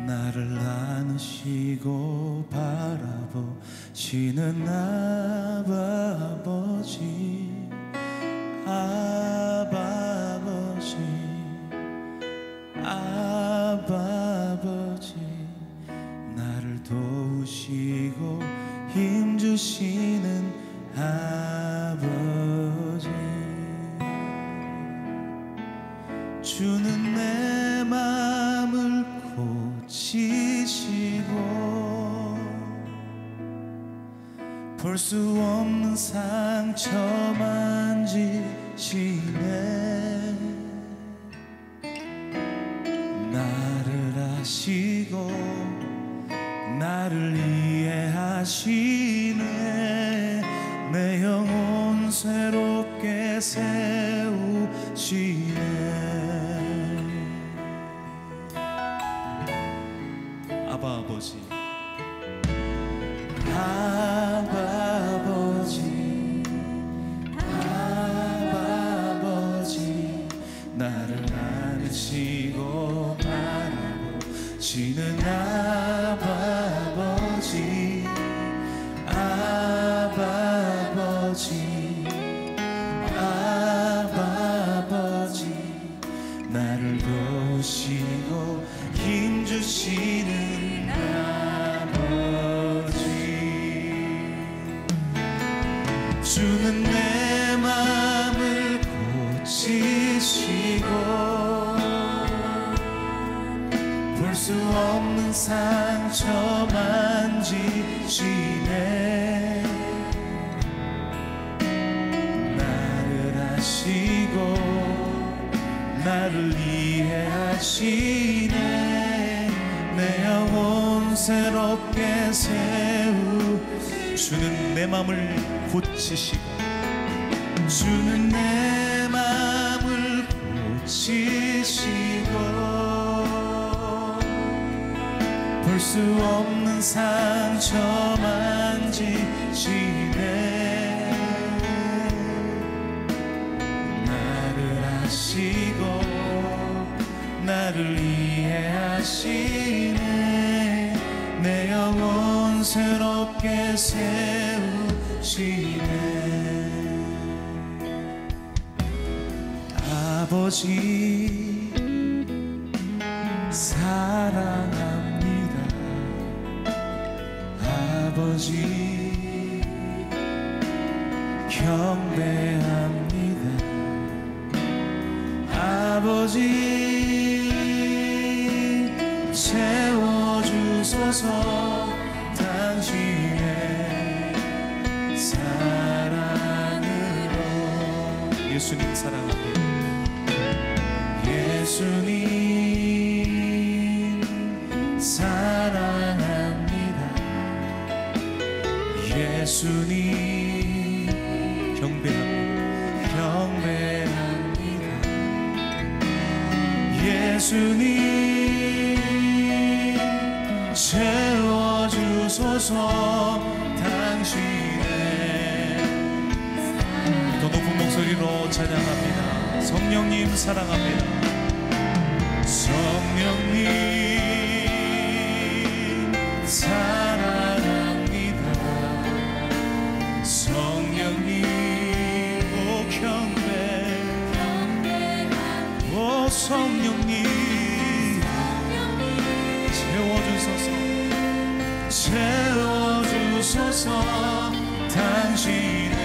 나를 안으시고 바라보시는 아버지, 아버지, 나를 도우시고 힘주시는 아버지. 주는 내 마음을 고치시고 볼 수 없는 상처 만지시네. 나를 아시고 나를 이해하시네. 내 영혼 새롭게 세우시네. 아버지, 나를 안으시고 바라보시는 아버지, 나를 도우시고 힘주시는 아버지. 주는 내 마음을 고치시고 볼 수 없는 상처 만지시네. 나를 아시고 나를 이해하시네. 내 영혼 새롭게 주는 내 마음을 고치시고 주는 내 마음을 고치시고 볼 수 없는 상처 만지시네. 나를 아시고 나를 이해하시네. 내 영혼 새롭게 세우시네. 아버지 사랑합니다. 아버지 경배합니다. 아버지 채워주소서. 당신의 사랑으로. 예수님 사랑합니다. 예수님 사랑합니다. 예수님 경배합니다. 경배합니다. 예수님 채워주소서. 당신의 더 높은 목소리로 찬양합니다. 성령님 사랑합니다. 성령님 사랑합니다. 성령님 오 경배 오 성령님 채워주소서. 당신의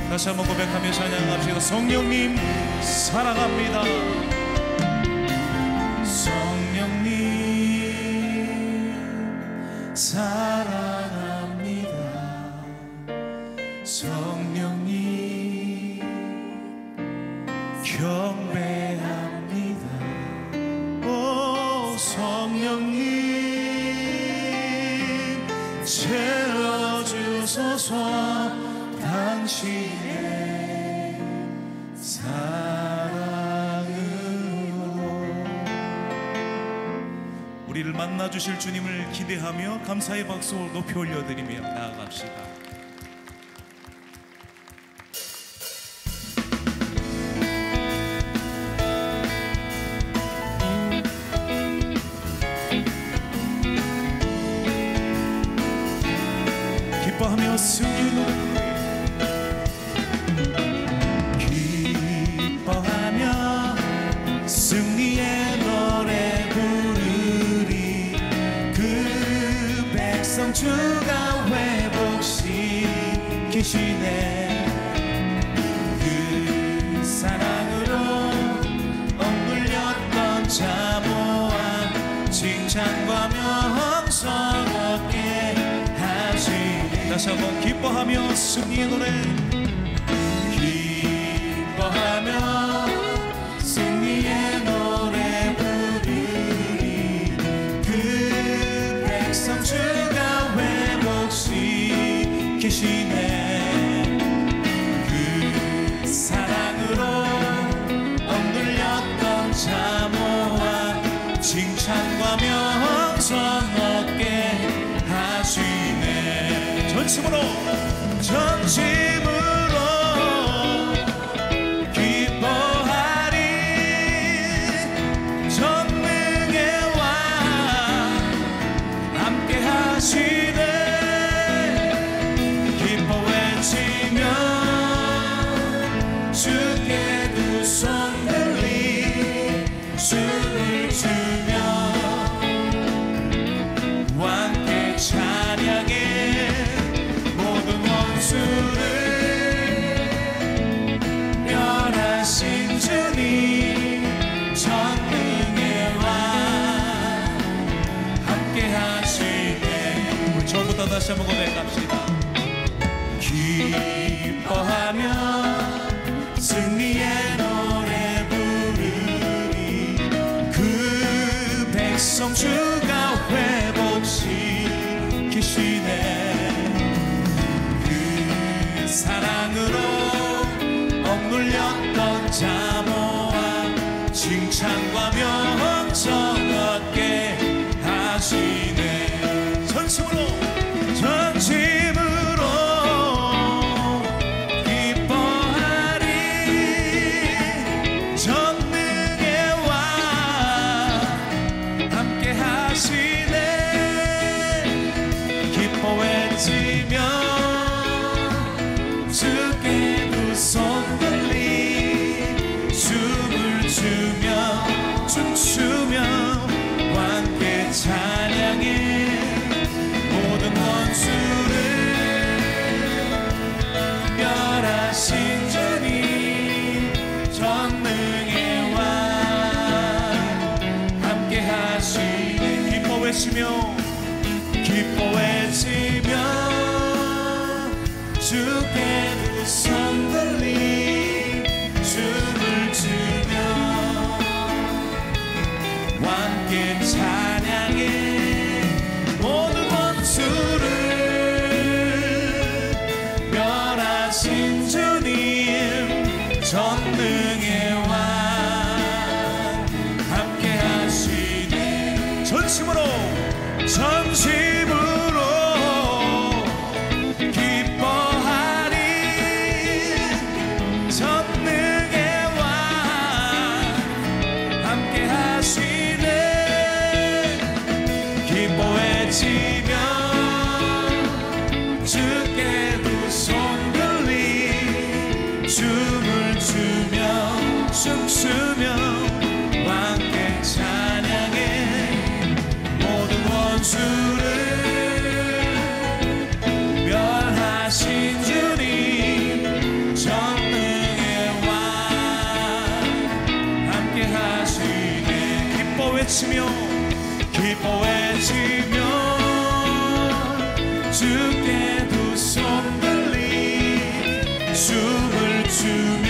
다시 한번 고백하며 찬양합시다. 성령님 사랑합니다. 성령님 사랑합니다. 성령님 경배합니다. 오 성령님 채워주소서. 당신의 우리를 만나 주실 주님을 기대하며 감사의 박수 높이 올려드리며 나아갑시다. 기뻐하며 승리의 노래, 기뻐하며 승리의 노래 부르리. 그 백성 주가 회복시키시네. 그 사랑으로 억눌렸던 자모아 칭찬과 명성 얻게 하시네. 다시 한번 기뻐하며 승리의 노래, 기뻐하며 승리의 노래 부르리. 그 백성 주가 회복시키시네. 그 사랑으로 억눌렸던 자모아 칭찬과 명성 얻게 하시네. 전심으로 전심으로 기뻐하리. 전능의 왕 함께 하시네. 기뻐 외치며 주께 두 손 들리 춤을 추며 왕께 찬양해. 모든 원수를 멸하신 주님 전능의 왕 함께 하시네. 우리 처음부터 다시 한번 고백합시다. 기뻐하며 승리의 노래 부르리. 그 백성 주가 회복시키시네. 그 사랑으로 억눌렸던 자모아 칭찬과 명성 얻게 하시네. 전심으로 전심으로 기뻐하리. 전능의 왕 함께 하시네. 기뻐 외치며 주께 두 손 들리 춤을 추며 춤추며 왕께 찬양해. 모든 원수를 멸하신 주님 전능의 왕 함께 하시네. 기뻐 외치며 기뻐 외치며 주께 두 손 들리 춤을 추며 왕께 찬양해. 모든 원수를 멸하신 주님 전능의 왕 함께 하시네. 전심으로 전심으로 기뻐하리. 전능의 왕 함께 하시네. 기뻐 외치며 주께 두 손 들리 춤을 추며 춤추며 왕께 찬양해. 모든 원수를 멸하신 주님 전능의 왕 함께 하시네. 기뻐 외치며 기뻐 외치며 주께 두 손 들리 춤을 추며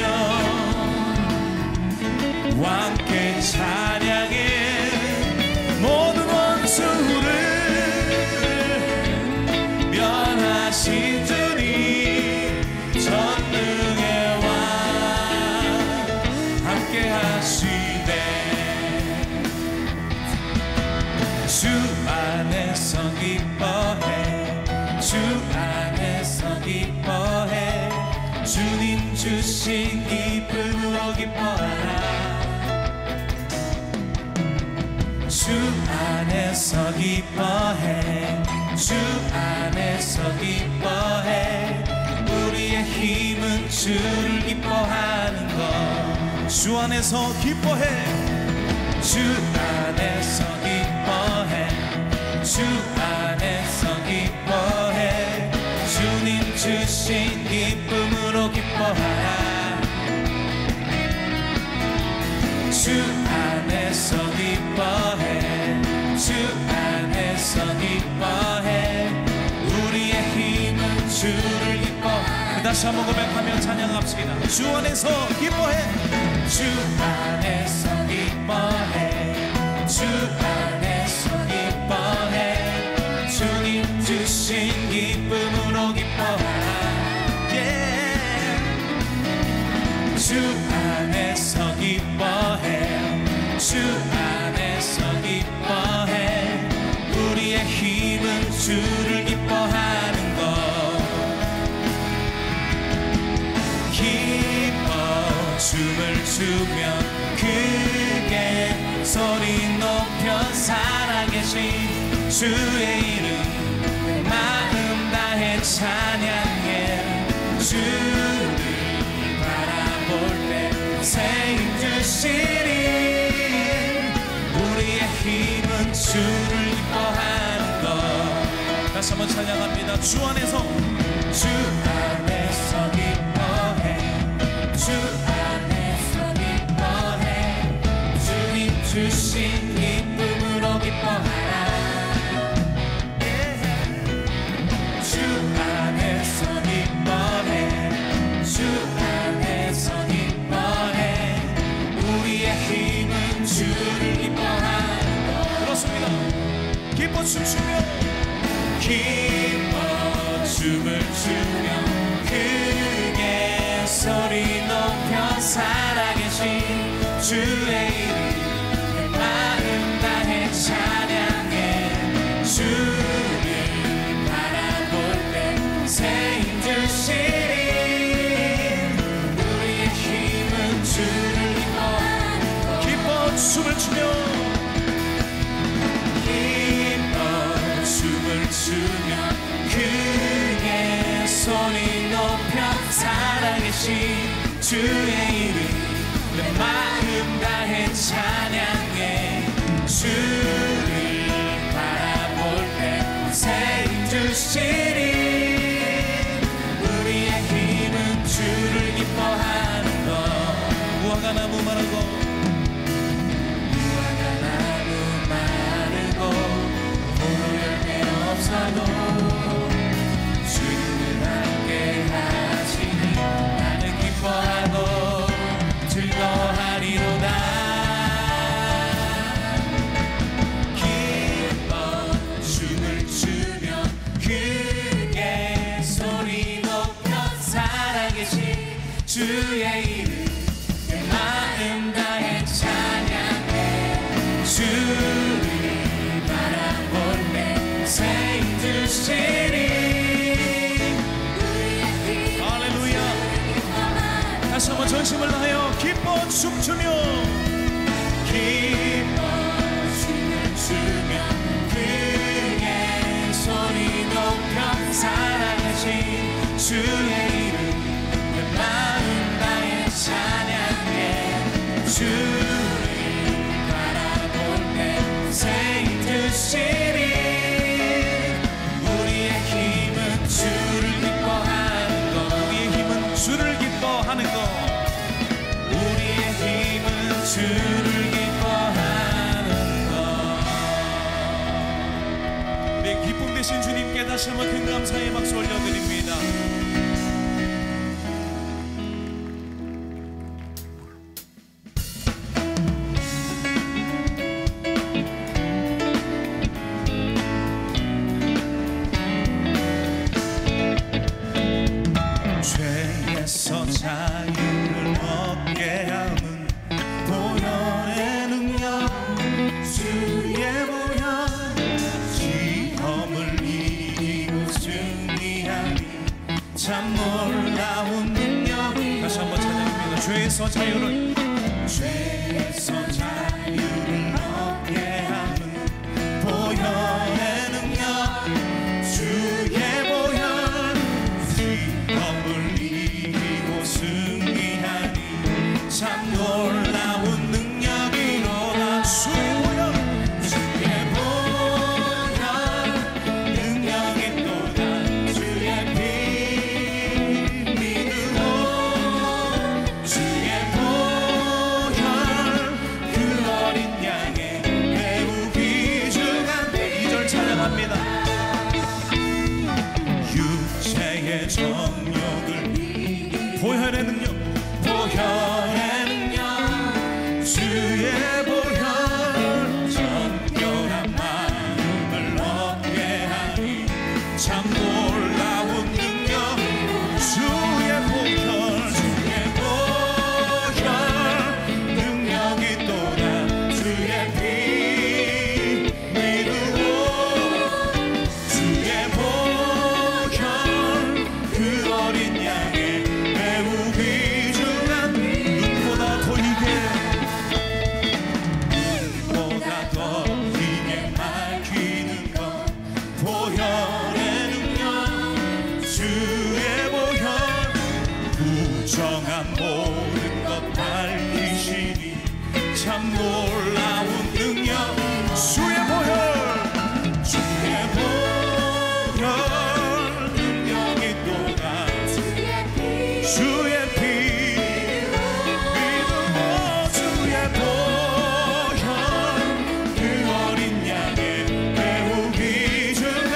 왕께 찬양해. 모든 원수를 면하신 주님 전능의 왕 함께 하시네. 주님 주신 기쁨으로 기뻐하라. 주 안에서 기뻐해. 주 안에서 기뻐해. 우리의 힘은 주를 기뻐하는 것. 주 안에서 기뻐해. 주 안에서 기뻐해. 주 안에서 기뻐해. 주님 주신 기쁨으로 기뻐하라. 주 안에서 기뻐해. 주 안에서 기뻐해. 우리의 힘은 주를 기뻐하라. 다시 한번 고백하며 찬양합시다. 주 안에서 기뻐해. 주 안에서 기뻐해. 주 안에서 기뻐해. 주님 주신 기쁨으로 기뻐하라. 주 안에서 기뻐해. 주 안에서 기뻐해. 우리의 힘은 주를 기뻐하는 것. 기뻐 춤을 추며 크게 소리 높여 살아계신 주의 이름 마음 다해 찬양해. 주를 바라볼 때 새 힘 주시리. 우리의 힘은 주를 기뻐하는 것. 다시 한번 찬양합니다. 주 안에서 주 안에서 기뻐해. 주 안에서 기뻐해. 주님 주신 기쁨으로 기뻐하라. 주 안에서 기뻐해. 주 안에서 기뻐해. 우리의 힘은 주를 기뻐하는 것. 그렇습니다. 기뻐 춤추며 기뻐 춤을 추며 크게 소리 높여 살아계신 주의 이름 마음 다해 찬양해. 주를 바라볼 때 새 힘 주시리. 우리의 힘은 주를 기뻐하는 것. 기뻐 춤을 추며 기뻐 춤을 추며 크게 소리 높여 살아계신 주의 이름 내 마음 다해 찬양해. 주를 바라볼 때 새 힘 주시리. 우리의 힘은 주를 기뻐하는 것. 무화과 나무 마르고 무화과 나무 마르고 포도 열매 없어도 주님을 함께 하시니 나는 기뻐하고 즐거워하리로다. 기뻐 춤을 추며 크게 소리 높여 살아계신 주의 이름 내 마음 다해 찬양해. 주를 바라볼 때 새 힘 주시리. 할렐루야. 다시 한번 전심을 다하여 기뻐 춤추며 기뻐 춤을 추며 크게 소리 높여 살아계신 주의 이름 내 마음 다해 찬양해. 주를 바라볼 때 새 힘 주시리. 우리의 힘은 주를 기뻐하는 것. 우리의 힘은 주를 기뻐하는 것. 우리의 힘은 주를 기뻐하는 것. 우리의 기쁨 되신 주님께 다시 한번 큰 감사의 박수 올려드립니다. 죄에서 자유를 얻게 함은 보혈의 능력 주의 보혈 시험을 이기고 승리하니 죄에서 자유를 얻게 하는 보혈의 능력 주의 보혈 위험을 이기고 승리하니 참 놀라운 능력이로다 주의 보혈 능력이 또다 주의 피 믿으오 주의 보혈 그 어린 양의 매우 귀중한 2절 찬양합니다. 육체의 정욕을 보혈의 능력 보혈의 능력 주의 보혈 정결한 마음을 얻게 하니 참 놀라운 능력 주의 보혈 능력이 또다 주의 피 믿으오 주의 보혈 그 어린 양의 매우 귀중한 눈보다 더 이게 밝히는 것 보혈의 능력 주의 보혈 부정한 모든 것 밝히시니 참 놀라운 능력 주의 보혈 능력이 또다 주의 피 믿으오 주의 보혈 그 어린 양의 매우 귀중한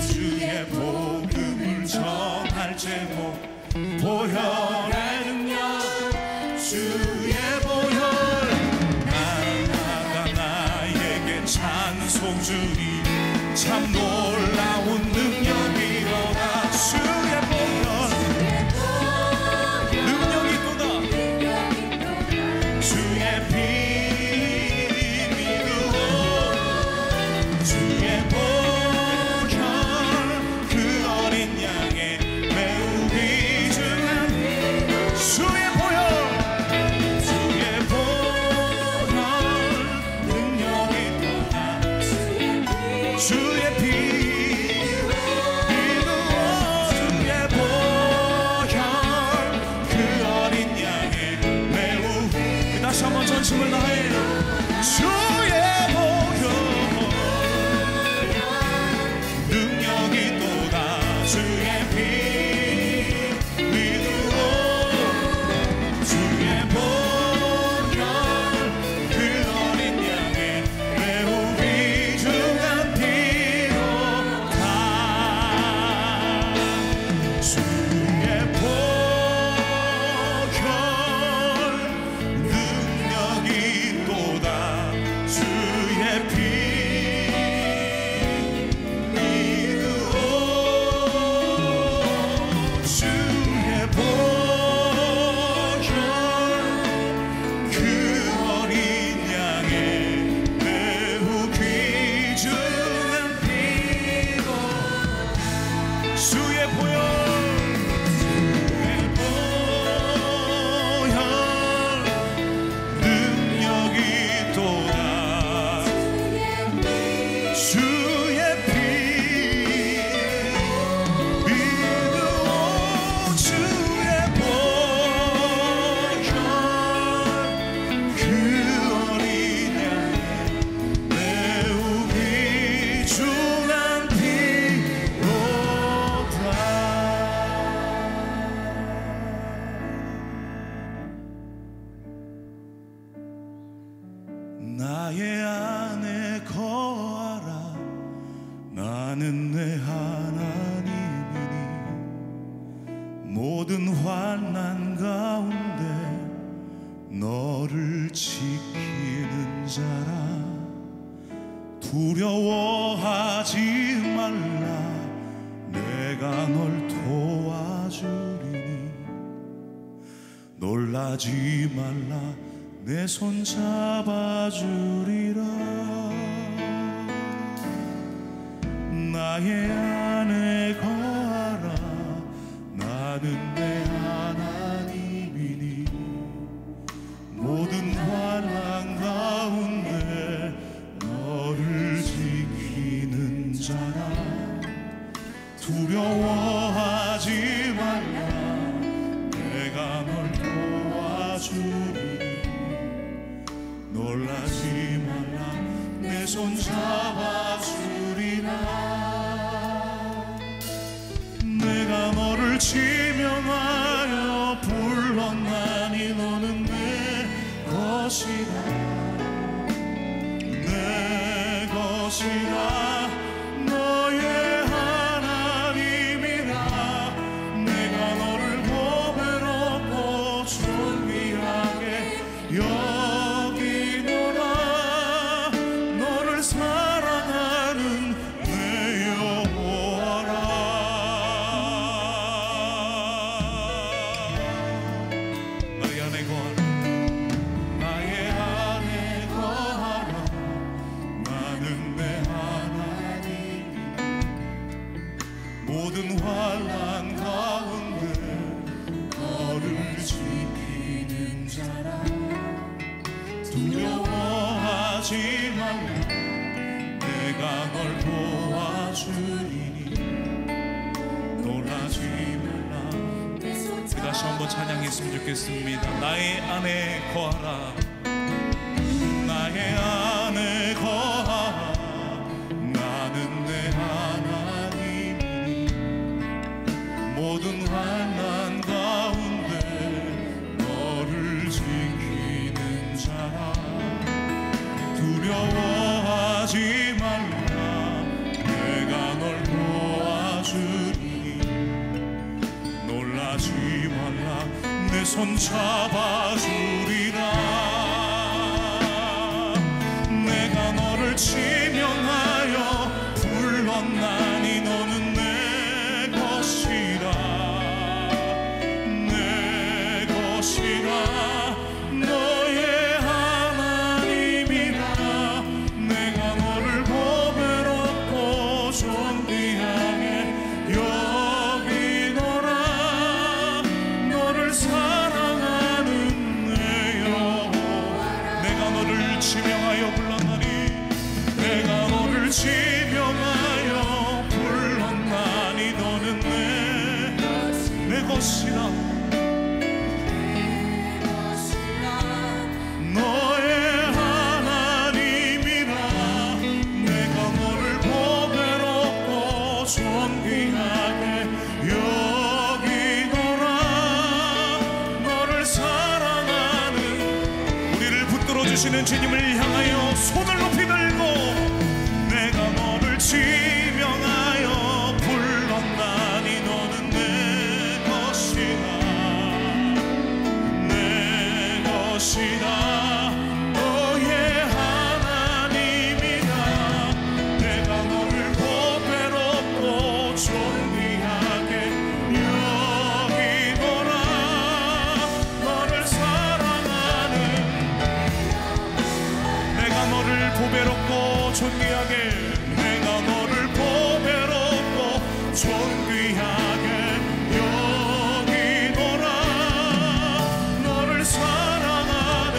구주의 복음을 전할 제목 보혈의 능력 주의 보혈 나가 나에게 찬송 주니 참 놀라운 능력이로다 주의 보혈 능력이 또다 주의 피 믿으오 주의 보혈 그 어린 양의 매우 귀중한 주의 보혈 능력이 또다 주의 피 믿으오 주의 보혈 그 어린 양의 매우 다시 한번 전심을 다해 주의 보혈 능력이 또다 주의 피 믿으오 주의 보혈 그 어린 양의 매우 귀중한 피로다 주의 보혈 능력이 또다 주의 피 믿으오 주의 보혈 그 어린 양의 매우 귀중한 피로 주의 보혈 능력이 또다 주의 피 믿으오 주의 보혈 그 어린 양의 매우 귀중한 피로다 나의 안에 거하라 나는 내 하나님이니 모든 환난 가운데 너를 지키는 자라 두려워하지 말라 내가 널 도와주리니 놀라지 말라 내 손 잡아주리라 나의 안에 거하라 놀라지 말라 내가 널 도와주리 놀라지 말라 내 손 잡아주리라 내가 너를 지명하여 불렀나니 너는 내 것이라 내 것이라 너의 하나님이라 내가 너를 보배롭고 존귀하게 여기노라 너를 사랑하는 내 여호와라 나의 안에 거하라 나의 안에 거하라 나는 내 하나님 모든 환난 가운데 너를 지키는 자라 두려워하지 말라 내가 널 도와주리니 놀라지 말라 다시 한번 찬양했으면 좋겠습니다 나의 안에 거하라 나의 안에 거하라 나는 내 하나님이니 모든 환난 가운데 너를 지키는 자라 두려워하지 말라 내가 널 도와주리니 놀라지 말라 내 손 잡아주리라 내가 너를 지명하여 불렀나니 너는 내 것이라 내 것이라 너의 하나님이라 내가 너를 보배롭고 존귀하게 여기노라 너를 사랑하는 내 여호와 내가 너를 지명하여 불렀나니 내가 너를 지명하여 불렀나니 너는 내 것이라 너의 하나님이라 내가 너를 보배롭고 존귀하게 여기노라 너를 사랑하는 우리를 붙들어 주시는 주님을 향하여 손을 높이 들고 내가 너를 지명하여 불렀나니 너는 내 것이라 내 것이라 너의 하나님이라 내가 너를 보배롭고 존귀하게 여기노라 너를 사랑하는 내가 너를 보배롭고 존귀하게 내가 너를 보배롭고 존귀하게 여기노라 너를 사랑하는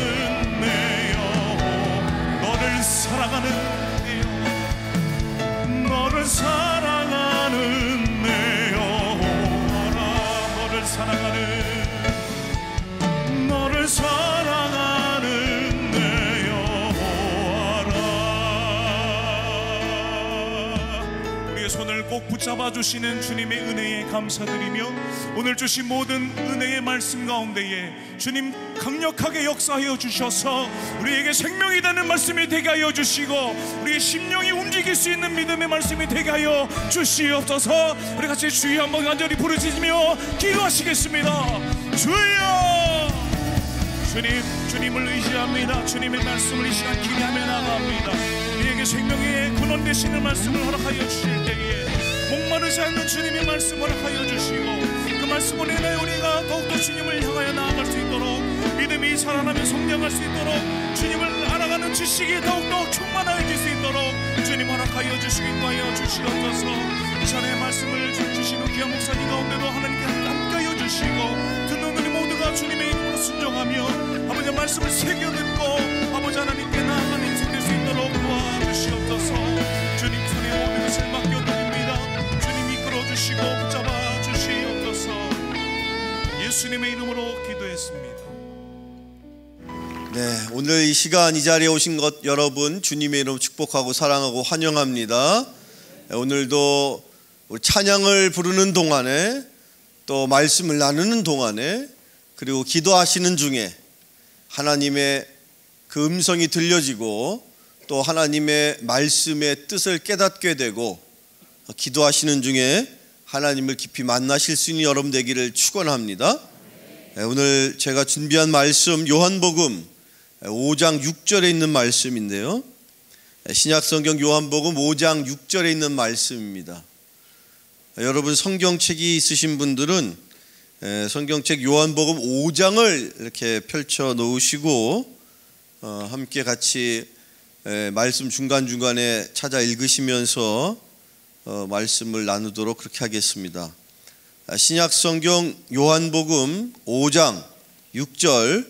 내 여호와 너를 사랑하는 내 여호와 너를 사랑하는 내 여호와라 너를 사랑하는 너를 사랑하는 내 여호와라 우리의 손을 꼭 붙잡아 주시는 주님의 은혜에 감사드리며 오늘 주신 모든 은혜의 말씀 가운데에 주님 강력하게 역사하여 주셔서 우리에게 생명이 되는 말씀이 되게 하여 주시고 우리의 심령이 움직일 수 있는 믿음의 말씀이 되게 하여 주시옵소서. 우리 같이 주여 한번 간절히 부르짖으며 기도하시겠습니다. 주여 주님을 의지합니다. 주님의 말씀을 이 시간 기대하며 나아갑니다. 우리에게 생명의 근원 되시는 말씀을 허락하여 주실 때에 목마르지 않는 주님의 말씀을 허락하여 주시고 그 말씀을 인해 우리가 더욱더 주님을 향하여 나아갈 수 있도록 믿음이 살아나며 성장할 수 있도록 주님을 알아가는 지식이 더욱더 충만해질 수 있도록 주님 허락하여 주시기 하여 주시옵소서. 이 시간에 말씀을 주시는 귀한 목사님 가운데도 하나님께 함께하여 주시고 듣는 우리 모두가 주님의 이름으로 순종하며 아버지 말씀을 새겨 듣고 아버지 하나님께 나아가는 인생 될 수 있도록 도와주시옵소서. 주님 손에 모든 것을 맡겨드립니다. 주님 이끌어 주시고 붙잡아 주시옵소서. 예수님의 이름으로 기도했습니다. 네, 오늘 이 시간 이 자리에 오신 것 여러분 주님의 이름 축복하고 사랑하고 환영합니다. 오늘도 우리 찬양을 부르는 동안에 또 말씀을 나누는 동안에 그리고 기도하시는 중에 하나님의 그 음성이 들려지고 또 하나님의 말씀의 뜻을 깨닫게 되고 기도하시는 중에 하나님을 깊이 만나실 수 있는 여러분 되기를 축원합니다. 오늘 제가 준비한 말씀 요한복음 5장 6절에 있는 말씀인데요, 신약성경 요한복음 5장 6절에 있는 말씀입니다. 여러분 성경책이 있으신 분들은 성경책 요한복음 5장을 이렇게 펼쳐 놓으시고 함께 같이 말씀 중간중간에 찾아 읽으시면서 말씀을 나누도록 그렇게 하겠습니다. 신약성경 요한복음 5장 6절,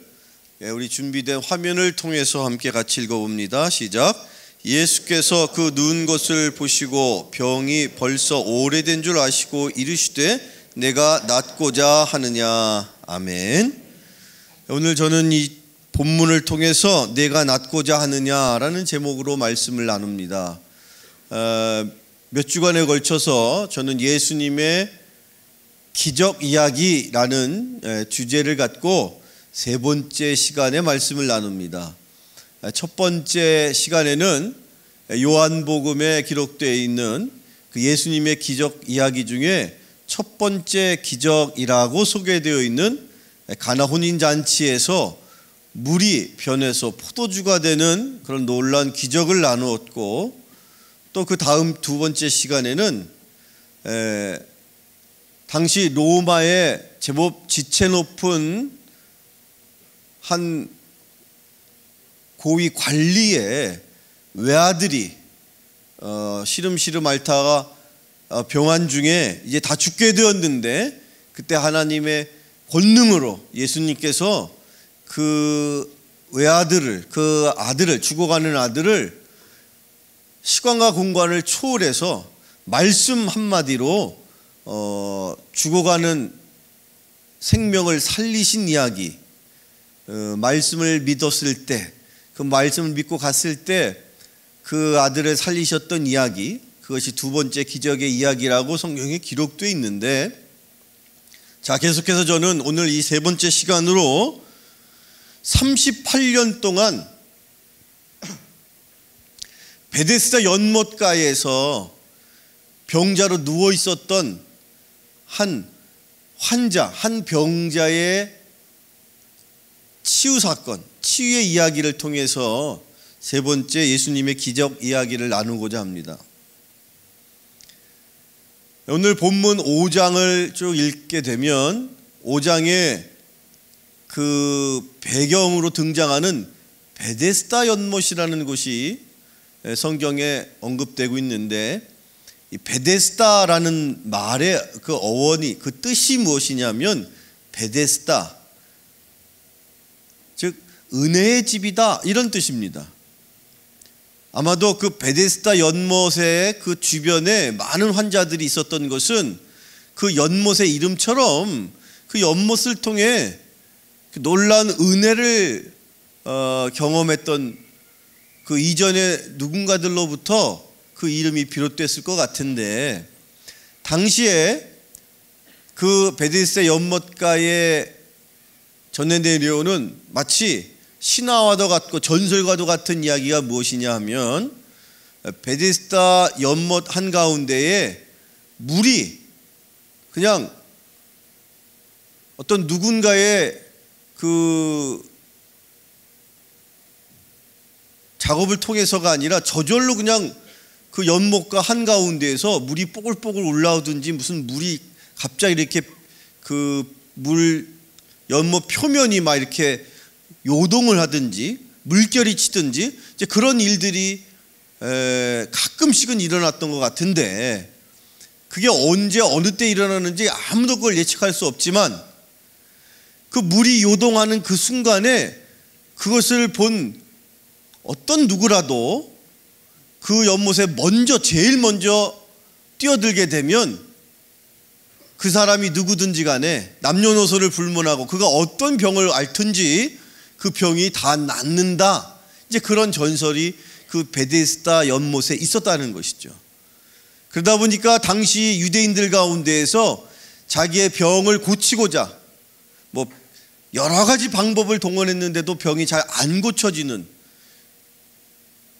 우리 준비된 화면을 통해서 함께 같이 읽어봅니다. 시작. 예수께서 그 누운 것을 보시고 병이 벌써 오래된 줄 아시고 이르시되 내가 낫고자 하느냐. 아멘. 오늘 저는 이 본문을 통해서 내가 낫고자 하느냐라는 제목으로 말씀을 나눕니다. 몇 주간에 걸쳐서 저는 예수님의 기적 이야기라는 주제를 갖고 세 번째 시간에 말씀을 나눕니다. 첫 번째 시간에는 요한복음에 기록되어 있는 그 예수님의 기적 이야기 중에 첫 번째 기적이라고 소개되어 있는 가나 혼인잔치에서 물이 변해서 포도주가 되는 그런 놀라운 기적을 나누었고, 또 그 다음 두 번째 시간에는 당시 로마의 제법 지체 높은 한 고위 관리의 외아들이 시름시름 앓다가 병환 중에 이제 다 죽게 되었는데, 그때 하나님의 권능으로 예수님께서 그 외아들을, 그 아들을, 죽어가는 아들을 시간과 공간을 초월해서 말씀 한마디로 죽어가는 생명을 살리신 이야기, 말씀을 믿었을 때, 그 말씀을 믿고 갔을 때 그 아들을 살리셨던 이야기, 그것이 두 번째 기적의 이야기라고 성경에 기록되어 있는데, 자, 계속해서 저는 오늘 이 세 번째 시간으로 38년 동안 베데스다 연못가에서 병자로 누워 있었던 한 환자, 한 병자의 치유 사건, 치유의 이야기를 통해서 세 번째 예수님의 기적 이야기를 나누고자 합니다. 오늘 본문 5장을 쭉 읽게 되면 5장에 그 배경으로 등장하는 베데스다 연못이라는 곳이 성경에 언급되고 있는데, 이 베데스다라는 말의 그 어원이, 그 뜻이 무엇이냐면 베데스다, 즉 은혜의 집이다, 이런 뜻입니다. 아마도 그 베데스다 연못의 그 주변에 많은 환자들이 있었던 것은 그 연못의 이름처럼 그 연못을 통해 그 놀라운 은혜를 경험했던 그 이전의 누군가들로부터 그 이름이 비롯됐을 것 같은데, 당시에 그 베데스다 연못가에 전해 내려오는 마치 신화와도 같고 전설과도 같은 이야기가 무엇이냐 하면, 베데스다 연못 한가운데에 물이 그냥 어떤 누군가의 그 작업을 통해서가 아니라 저절로 그냥 그 연못가 한가운데에서 물이 뽀글뽀글 올라오든지, 무슨 물이 갑자기 이렇게 그 물 연못 표면이 막 이렇게 요동을 하든지 물결이 치든지, 이제 그런 일들이 가끔씩은 일어났던 것 같은데, 그게 언제 어느 때 일어나는지 아무도 그걸 예측할 수 없지만, 그 물이 요동하는 그 순간에 그것을 본 어떤 누구라도 그 연못에 제일 먼저 뛰어들게 되면 그 사람이 누구든지 간에 남녀노소를 불문하고 그가 어떤 병을 앓든지 그 병이 다 낫는다. 이제 그런 전설이 그 베데스다 연못에 있었다는 것이죠. 그러다 보니까 당시 유대인들 가운데에서 자기의 병을 고치고자 뭐 여러 가지 방법을 동원했는데도 병이 잘 안 고쳐지는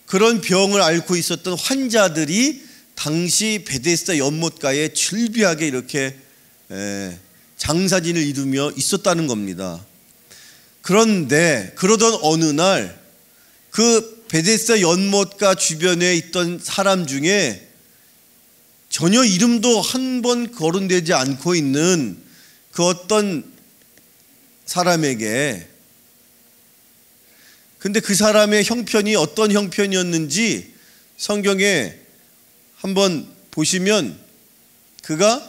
그런 병을 앓고 있었던 환자들이 당시 베데스다 연못가에 즐비하게 이렇게 장사진을 이루며 있었다는 겁니다. 그런데 그러던 어느 날 그 베데스다 연못가 주변에 있던 사람 중에 전혀 이름도 한 번 거론되지 않고 있는 그 어떤 사람에게, 근데 그 사람의 형편이 어떤 형편이었는지 성경에 한번 보시면 그가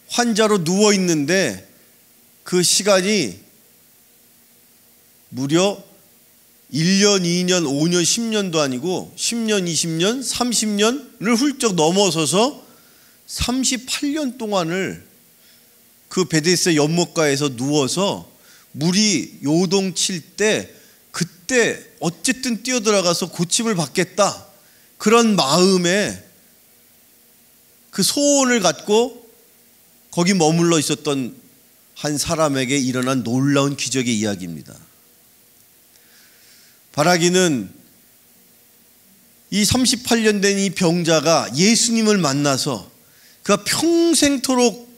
환자로 누워 있는데 그 시간이 무려 1년, 2년, 5년, 10년도 아니고 10년, 20년, 30년을 훌쩍 넘어서서 38년 동안을 그 베데스다 연못가에서 누워서 물이 요동칠 때 그때 어쨌든 뛰어들어가서 고침을 받겠다, 그런 마음에 그 소원을 갖고 거기 머물러 있었던 한 사람에게 일어난 놀라운 기적의 이야기입니다. 바라기는 이 38년 된 이 병자가 예수님을 만나서 그가 평생토록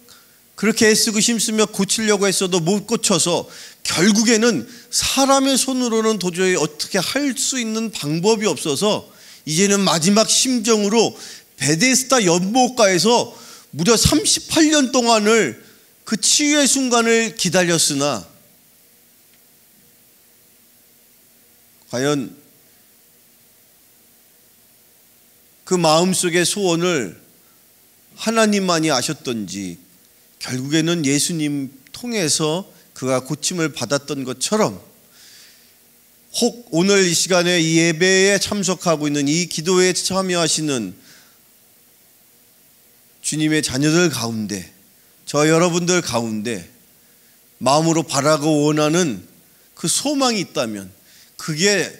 그렇게 애쓰고 힘쓰며 고치려고 했어도 못 고쳐서 결국에는 사람의 손으로는 도저히 어떻게 할 수 있는 방법이 없어서 이제는 마지막 심정으로 베데스다 연못가에서 무려 38년 동안을 그 치유의 순간을 기다렸으나 과연 그 마음속의 소원을 하나님만이 아셨던지 결국에는 예수님 통해서 그가 고침을 받았던 것처럼, 혹 오늘 이 시간에 이 예배에 참석하고 있는, 이 기도에 참여하시는 주님의 자녀들 가운데, 저 여러분들 가운데 마음으로 바라고 원하는 그 소망이 있다면, 그게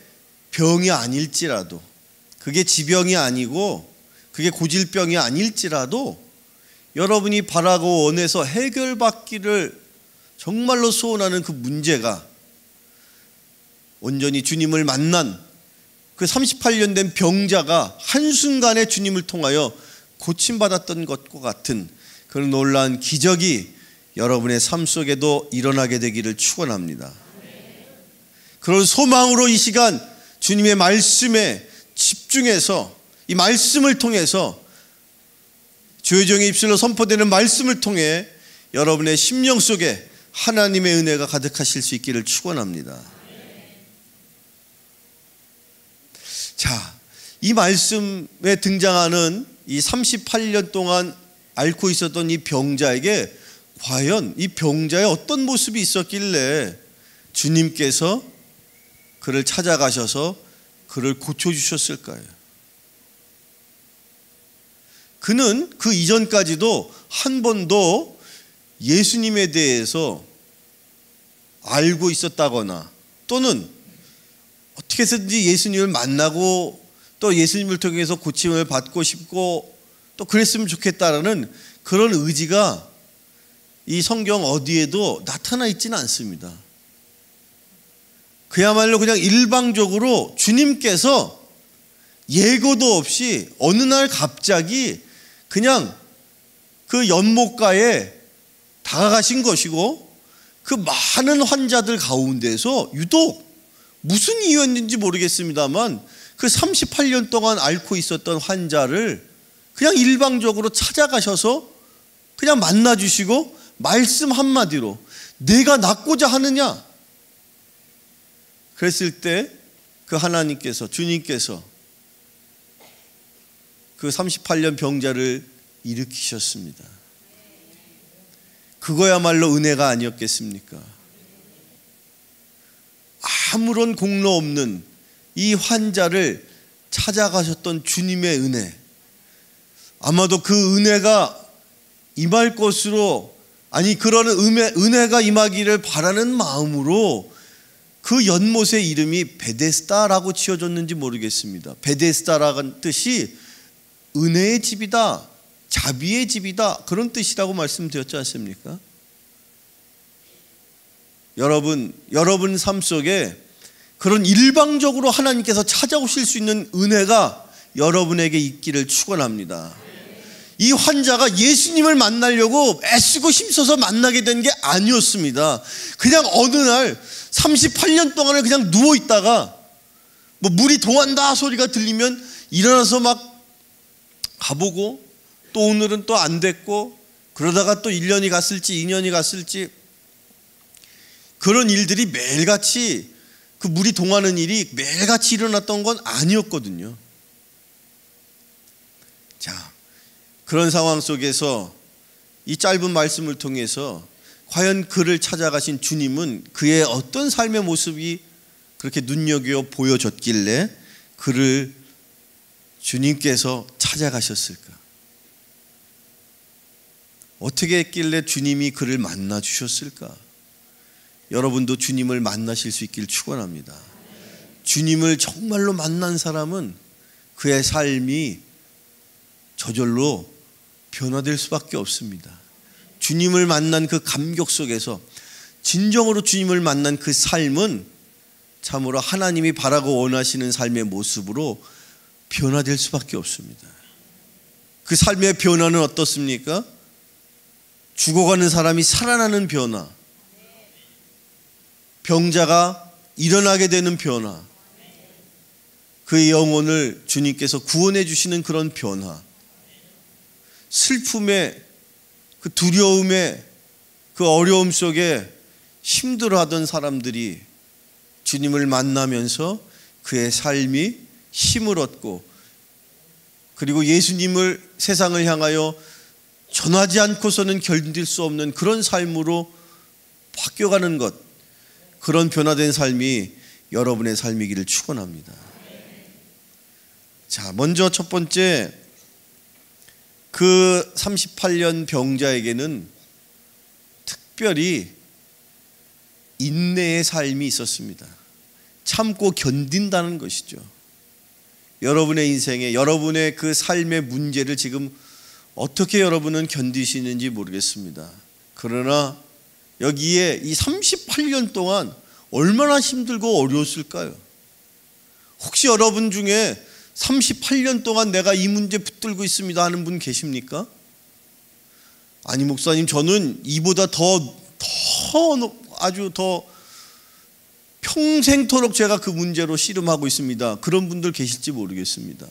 병이 아닐지라도, 그게 지병이 아니고 그게 고질병이 아닐지라도 여러분이 바라고 원해서 해결받기를 정말로 소원하는 그 문제가 온전히 주님을 만난 그 38년 된 병자가 한순간에 주님을 통하여 고침받았던 것과 같은 그런 놀라운 기적이 여러분의 삶 속에도 일어나게 되기를 축원합니다. 그런 소망으로 이 시간 주님의 말씀에 집중해서, 이 말씀을 통해서, 주의 종의 입술로 선포되는 말씀을 통해 여러분의 심령 속에 하나님의 은혜가 가득하실 수 있기를 축원합니다. 자, 이 말씀에 등장하는 이 38년 동안 앓고 있었던 이 병자에게 과연 이 병자의 어떤 모습이 있었길래 주님께서 그를 찾아가셔서 그를 고쳐주셨을까요? 그는 그 이전까지도 한 번도 예수님에 대해서 알고 있었다거나 또는 어떻게 해서든지 예수님을 만나고 또 예수님을 통해서 고침을 받고 싶고 또 그랬으면 좋겠다라는 그런 의지가 이 성경 어디에도 나타나 있지는 않습니다. 그야말로 그냥 일방적으로 주님께서 예고도 없이 어느 날 갑자기 그냥 그 연못가에 다가가신 것이고, 그 많은 환자들 가운데서 유독 무슨 이유였는지 모르겠습니다만 그 38년 동안 앓고 있었던 환자를 그냥 일방적으로 찾아가셔서 그냥 만나주시고 말씀 한마디로 내가 낫고자 하느냐, 그랬을 때 그 하나님께서, 주님께서 그 38년 병자를 일으키셨습니다. 그거야말로 은혜가 아니었겠습니까? 아무런 공로 없는 이 환자를 찾아가셨던 주님의 은혜, 아마도 그 은혜가 임할 것으로, 아니 그런 은혜가 임하기를 바라는 마음으로 그 연못의 이름이 베데스다라고 지어졌는지 모르겠습니다. 베데스다라는 뜻이 은혜의 집이다, 자비의 집이다, 그런 뜻이라고 말씀드렸지 않습니까? 여러분 삶 속에 그런 일방적으로 하나님께서 찾아오실 수 있는 은혜가 여러분에게 있기를 축원합니다. 이 환자가 예수님을 만나려고 애쓰고 힘써서 만나게 된 게 아니었습니다. 그냥 어느 날 38년 동안을 그냥 누워 있다가 뭐 물이 동한다 소리가 들리면 일어나서 막 가보고, 또 오늘은 또 안 됐고, 그러다가 또 1년이 갔을지 2년이 갔을지, 그런 일들이 매일같이, 그 물이 동하는 일이 매일같이 일어났던 건 아니었거든요. 자, 그런 상황 속에서 이 짧은 말씀을 통해서 과연 그를 찾아가신 주님은 그의 어떤 삶의 모습이 그렇게 눈여겨 보여졌길래 그를 주님께서 찾아가셨을까? 어떻게 했길래 주님이 그를 만나 주셨을까? 여러분도 주님을 만나실 수 있길 축원합니다. 주님을 정말로 만난 사람은 그의 삶이 저절로 변화될 수밖에 없습니다. 주님을 만난 그 감격 속에서 진정으로 주님을 만난 그 삶은 참으로 하나님이 바라고 원하시는 삶의 모습으로 변화될 수밖에 없습니다. 그 삶의 변화는 어떻습니까? 죽어가는 사람이 살아나는 변화, 병자가 일어나게 되는 변화, 그의 영혼을 주님께서 구원해 주시는 그런 변화, 슬픔에, 그 두려움에, 그 어려움 속에 힘들어하던 사람들이 주님을 만나면서 그의 삶이 힘을 얻고, 그리고 예수님을 세상을 향하여 전하지 않고서는 견딜 수 없는 그런 삶으로 바뀌어가는 것, 그런 변화된 삶이 여러분의 삶이기를 축원합니다. 자, 먼저 첫 번째, 그 38년 병자에게는 특별히 인내의 삶이 있었습니다. 참고 견딘다는 것이죠. 여러분의 인생에, 여러분의 그 삶의 문제를 지금 어떻게 여러분은 견디시는지 모르겠습니다. 그러나 여기에 이 38년 동안 얼마나 힘들고 어려웠을까요? 혹시 여러분 중에 38년 동안 내가 이 문제 붙들고 있습니다 하는 분 계십니까? 아니 목사님, 저는 이보다 아주 더 평생토록 제가 그 문제로 씨름하고 있습니다. 그런 분들 계실지 모르겠습니다.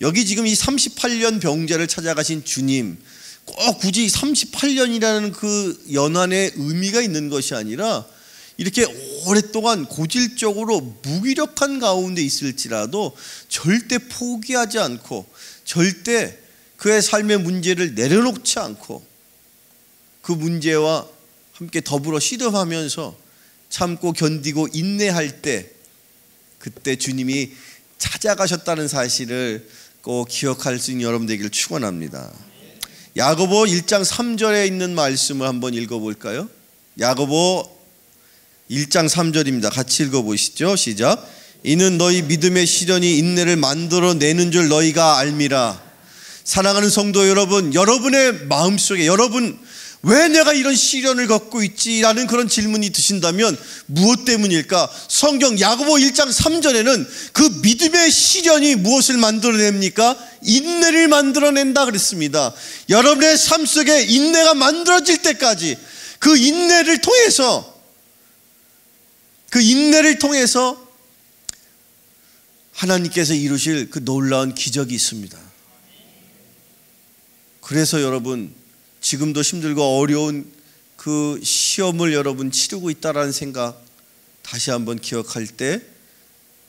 여기 지금 이 38년 병자를 찾아가신 주님, 꼭 굳이 38년이라는 그 연한의 의미가 있는 것이 아니라 이렇게 오랫동안 고질적으로 무기력한 가운데 있을지라도 절대 포기하지 않고, 절대 그의 삶의 문제를 내려놓지 않고 그 문제와 함께 더불어 씨름하면서 참고 견디고 인내할 때, 그때 주님이 찾아가셨다는 사실을 꼭 기억할 수 있는 여러분 되기를 축원합니다. 야고보 1장 3절에 있는 말씀을 한번 읽어볼까요? 야고보 1장 3절입니다. 같이 읽어보시죠. 시작. 이는 너희 믿음의 시련이 인내를 만들어내는 줄 너희가 알미라. 사랑하는 성도 여러분, 여러분의 마음속에 왜 내가 이런 시련을 겪고 있지라는 그런 질문이 드신다면 무엇 때문일까? 성경 야고보 1장 3절에는 그 믿음의 시련이 무엇을 만들어냅니까? 인내를 만들어낸다 그랬습니다. 여러분의 삶 속에 인내가 만들어질 때까지 그 인내를 통해서 하나님께서 이루실 그 놀라운 기적이 있습니다. 그래서 여러분, 지금도 힘들고 어려운 그 시험을 여러분 치르고 있다라는 생각 다시 한번 기억할 때,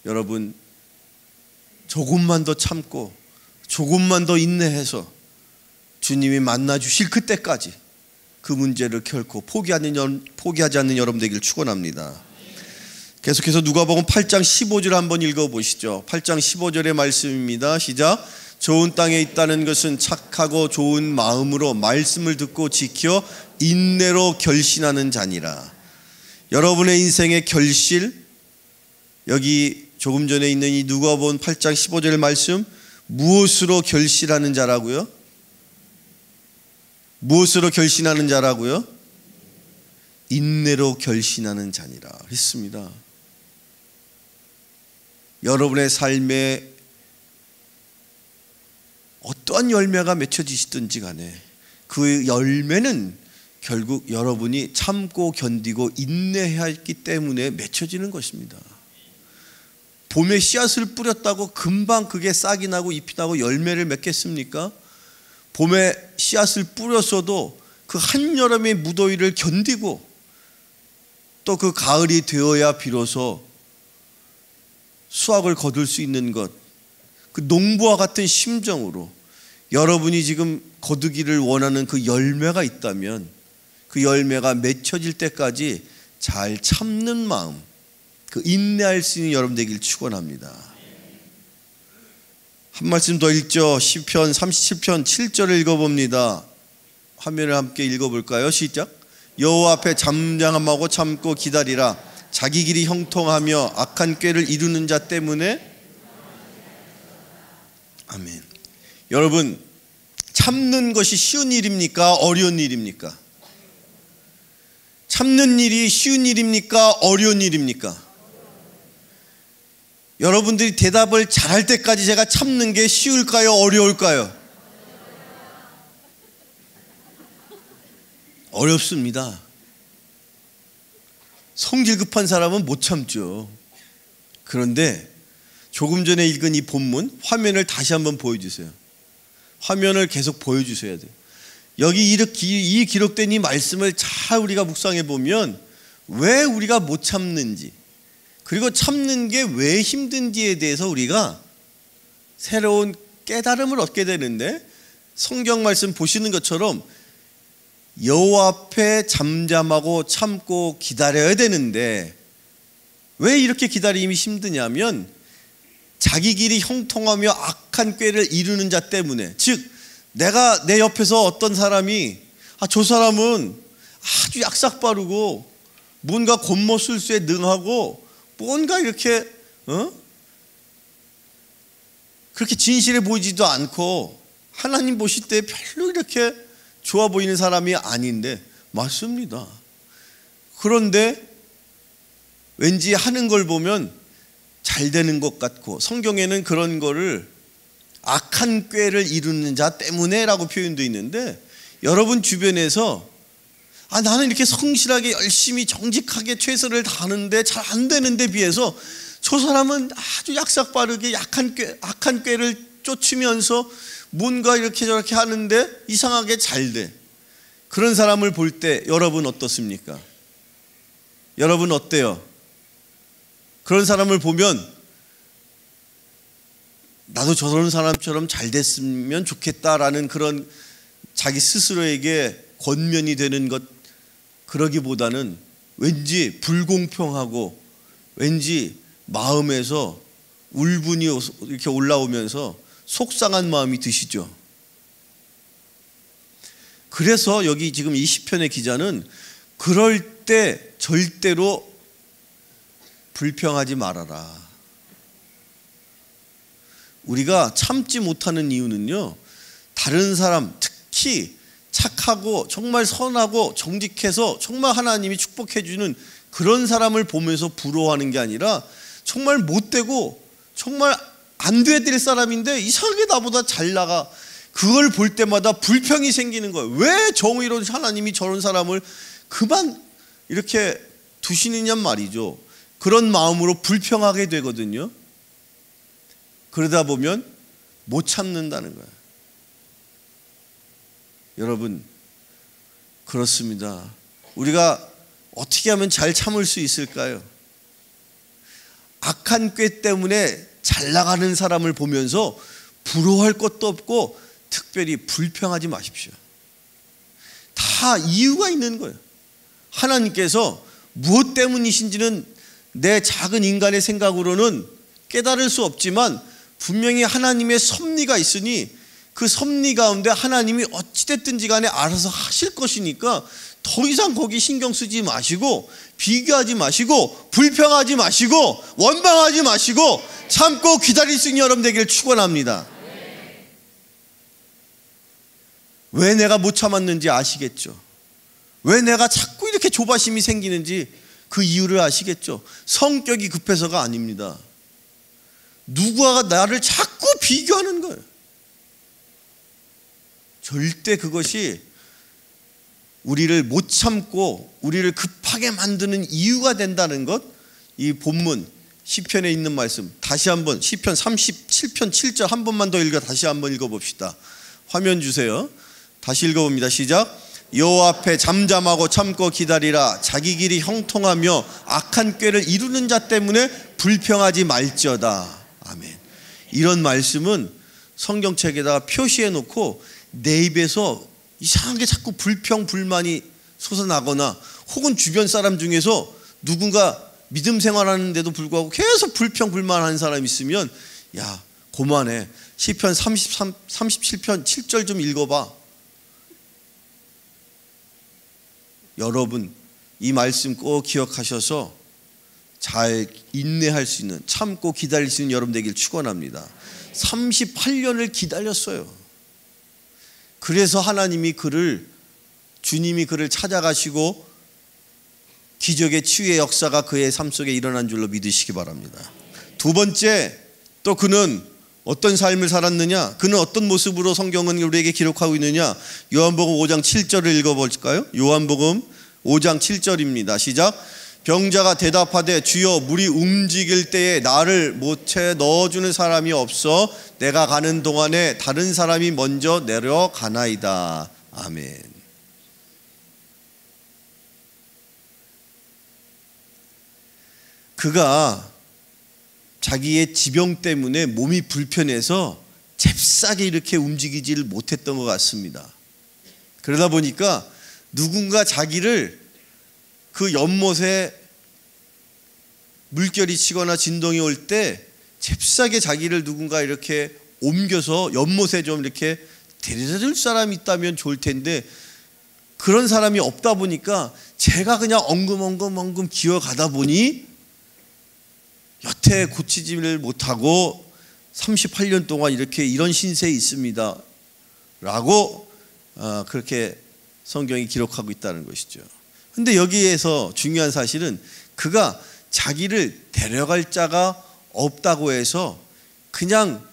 여러분 조금만 더 참고 조금만 더 인내해서 주님이 만나 주실 그때까지 그 문제를 결코 포기하지 않는 여러분 되기를 축원합니다. 계속해서 누가복음 8장 15절 한번 읽어보시죠. 8장 15절의 말씀입니다. 시작. 좋은 땅에 있다는 것은 착하고 좋은 마음으로 말씀을 듣고 지켜 인내로 결신하는 자니라. 여러분의 인생의 결실, 여기 조금 전에 있는 이 누가복음 8장 15절 말씀, 무엇으로 결실하는 자라고요? 무엇으로 결신하는 자라고요? 인내로 결신하는 자니라 했습니다. 여러분의 삶에 어떠한 열매가 맺혀지시든지 간에 그 열매는 결국 여러분이 참고 견디고 인내해야 했기 때문에 맺혀지는 것입니다. 봄에 씨앗을 뿌렸다고 금방 그게 싹이 나고 잎이 나고 열매를 맺겠습니까? 봄에 씨앗을 뿌렸어도 그 한여름의 무더위를 견디고 또 그 가을이 되어야 비로소 수확을 거둘 수 있는 것, 그 농부와 같은 심정으로 여러분이 지금 거두기를 원하는 그 열매가 있다면 그 열매가 맺혀질 때까지 잘 참는 마음, 그 인내할 수 있는 여러분 되길 축원합니다. 한 말씀 더 읽죠. 시편 37편 7절을 읽어봅니다. 화면을 함께 읽어볼까요? 시작. 여호와 앞에 잠잠하고 참고 기다리라. 자기 길이 형통하며 악한 꾀를 이루는 자 때문에. 아멘. 여러분, 참는 것이 쉬운 일입니까? 어려운 일입니까? 참는 일이 쉬운 일입니까? 어려운 일입니까? 여러분들이 대답을 잘할 때까지 제가 참는 게 쉬울까요? 어려울까요? 어렵습니다. 성질 급한 사람은 못 참죠. 그런데 조금 전에 읽은 이 본문 화면을 다시 한번 보여주세요. 화면을 계속 보여주셔야 돼요. 여기 이 기록된 이 말씀을 잘 우리가 묵상해 보면 왜 우리가 못 참는지, 그리고 참는 게 왜 힘든지에 대해서 우리가 새로운 깨달음을 얻게 되는데, 성경 말씀 보시는 것처럼 여호와 앞에 잠잠하고 참고 기다려야 되는데 왜 이렇게 기다림이 힘드냐면 자기 길이 형통하며 악한 꾀를 이루는 자 때문에. 즉 내가 내 옆에서 어떤 사람이 저 사람은 아주 약삭빠르고 뭔가 곤모술수에 능하고 뭔가 이렇게 그렇게 진실해 보이지도 않고 하나님 보실 때 별로 이렇게 좋아 보이는 사람이 아닌데, 맞습니다. 그런데 왠지 하는 걸 보면 잘 되는 것 같고, 성경에는 그런 거를 악한 꾀를 이루는 자 때문에 라고 표현되어 있는데, 여러분 주변에서 나는 이렇게 성실하게 열심히 정직하게 최선을 다하는데 잘 안 되는데 비해서 저 사람은 아주 약삭빠르게 악한 꾀를 쫓으면서 뭔가 이렇게 저렇게 하는데 이상하게 잘 돼. 그런 사람을 볼 때 여러분 어떻습니까? 여러분 어때요? 그런 사람을 보면 나도 저런 사람처럼 잘 됐으면 좋겠다라는 그런 자기 스스로에게 권면이 되는 것, 그러기보다는 왠지 불공평하고 왠지 마음에서 울분이 이렇게 올라오면서 속상한 마음이 드시죠. 그래서 여기 지금 이 시편의 기자는 그럴 때 절대로 불평하지 말아라. 우리가 참지 못하는 이유는요, 다른 사람, 특히 착하고 정말 선하고 정직해서 정말 하나님이 축복해 주는 그런 사람을 보면서 부러워하는 게 아니라 정말 못되고 정말 안 돼야 될 사람인데 이상하게 나보다 잘 나가, 그걸 볼 때마다 불평이 생기는 거예요. 왜 정의로운 하나님이 저런 사람을 그만 이렇게 두시느냐 말이죠. 그런 마음으로 불평하게 되거든요. 그러다 보면 못 참는다는 거예요. 여러분, 그렇습니다. 우리가 어떻게 하면 잘 참을 수 있을까요? 악한 꾀 때문에 잘 나가는 사람을 보면서 부러워할 것도 없고 특별히 불평하지 마십시오. 다 이유가 있는 거예요. 하나님께서 무엇 때문이신지는 내 작은 인간의 생각으로는 깨달을 수 없지만 분명히 하나님의 섭리가 있으니 그 섭리 가운데 하나님이 어찌됐든지 간에 알아서 하실 것이니까 더 이상 거기 신경 쓰지 마시고 비교하지 마시고 불평하지 마시고 원망하지 마시고 참고 기다릴 수 있는 여러분 되기를 축원합니다. 왜 내가 못 참았는지 아시겠죠? 왜 내가 자꾸 이렇게 조바심이 생기는지 그 이유를 아시겠죠? 성격이 급해서가 아닙니다. 누구와 나를 자꾸 비교하는 거예요. 절대 그것이 우리를 못 참고 우리를 급하게 만드는 이유가 된다는 것, 이 본문 시편에 있는 말씀 다시 한번 시편 37편 7절 한 번만 더 다시 한번 읽어봅시다. 화면 주세요. 다시 읽어봅니다. 시작. 여호와 앞에 잠잠하고 참고 기다리라. 자기 길이 형통하며 악한 꾀를 이루는 자 때문에 불평하지 말지어다. 아멘. 이런 말씀은 성경책에다가 표시해 놓고 내 입에서 이상하게 자꾸 불평 불만이 솟아나거나 혹은 주변 사람 중에서 누군가 믿음 생활하는데도 불구하고 계속 불평 불만하는 사람이 있으면 야 고만해. 시편 37편 7절 좀 읽어봐. 여러분 이 말씀 꼭 기억하셔서 잘 인내할 수 있는, 참고 기다릴 수 있는 여러분 되길 축원합니다. 38년을 기다렸어요. 그래서 하나님이 주님이 그를 찾아가시고 기적의 치유의 역사가 그의 삶 속에 일어난 줄로 믿으시기 바랍니다. 두 번째, 또 그는 어떤 삶을 살았느냐, 그는 어떤 모습으로 성경은 우리에게 기록하고 있느냐. 요한복음 5장 7절을 읽어볼까요? 요한복음 5장 7절입니다. 시작. 병자가 대답하되 주여 물이 움직일 때에 나를 못에 넣어주는 사람이 없어 내가 가는 동안에 다른 사람이 먼저 내려가나이다. 아멘. 그가 자기의 지병 때문에 몸이 불편해서 잽싸게 이렇게 움직이지를 못했던 것 같습니다. 그러다 보니까 누군가 자기를 그 연못에 물결이 치거나 진동이 올 때 잽싸게 자기를 누군가 이렇게 옮겨서 연못에 좀 이렇게 데려다 줄 사람이 있다면 좋을 텐데 그런 사람이 없다 보니까 제가 그냥 엉금엉금 기어가다 보니 여태 고치지를 못하고 38년 동안 이렇게 이런 신세에 있습니다 라고 그렇게 성경이 기록하고 있다는 것이죠. 근데 여기에서 중요한 사실은 그가 자기를 데려갈 자가 없다고 해서 그냥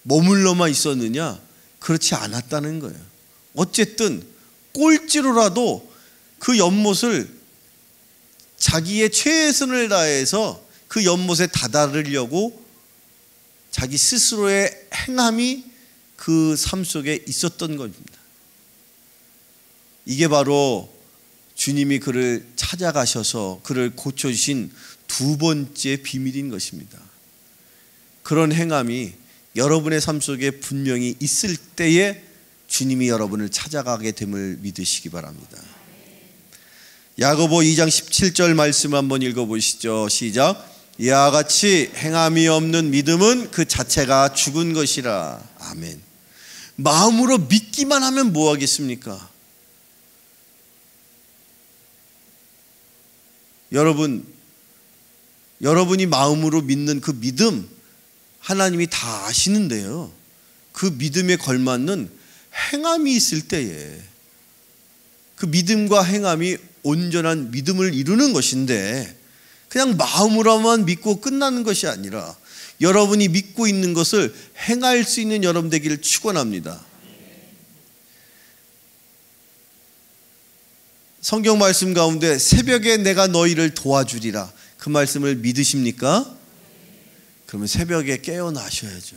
머물러만 있었느냐? 그렇지 않았다는 거예요. 어쨌든 꼴찌로라도 그 연못을 자기의 최선을 다해서 그 연못에 다다르려고 자기 스스로의 행함이 그 삶 속에 있었던 겁니다. 이게 바로 주님이 그를 찾아가셔서 그를 고쳐주신 두 번째 비밀인 것입니다. 그런 행함이 여러분의 삶 속에 분명히 있을 때에 주님이 여러분을 찾아가게 됨을 믿으시기 바랍니다. 야고보 2장 17절 말씀 한번 읽어보시죠. 시작. 이와 같이 행함이 없는 믿음은 그 자체가 죽은 것이라. 아멘. 마음으로 믿기만 하면 뭐 하겠습니까? 여러분이 마음으로 믿는 그 믿음 하나님이 다 아시는데요. 그 믿음에 걸맞는 행함이 있을 때에 그 믿음과 행함이 온전한 믿음을 이루는 것인데 그냥 마음으로만 믿고 끝나는 것이 아니라 여러분이 믿고 있는 것을 행할 수 있는 여러분 되기를 축원합니다. 성경 말씀 가운데 새벽에 내가 너희를 도와주리라 그 말씀을 믿으십니까? 그러면 새벽에 깨어나셔야죠.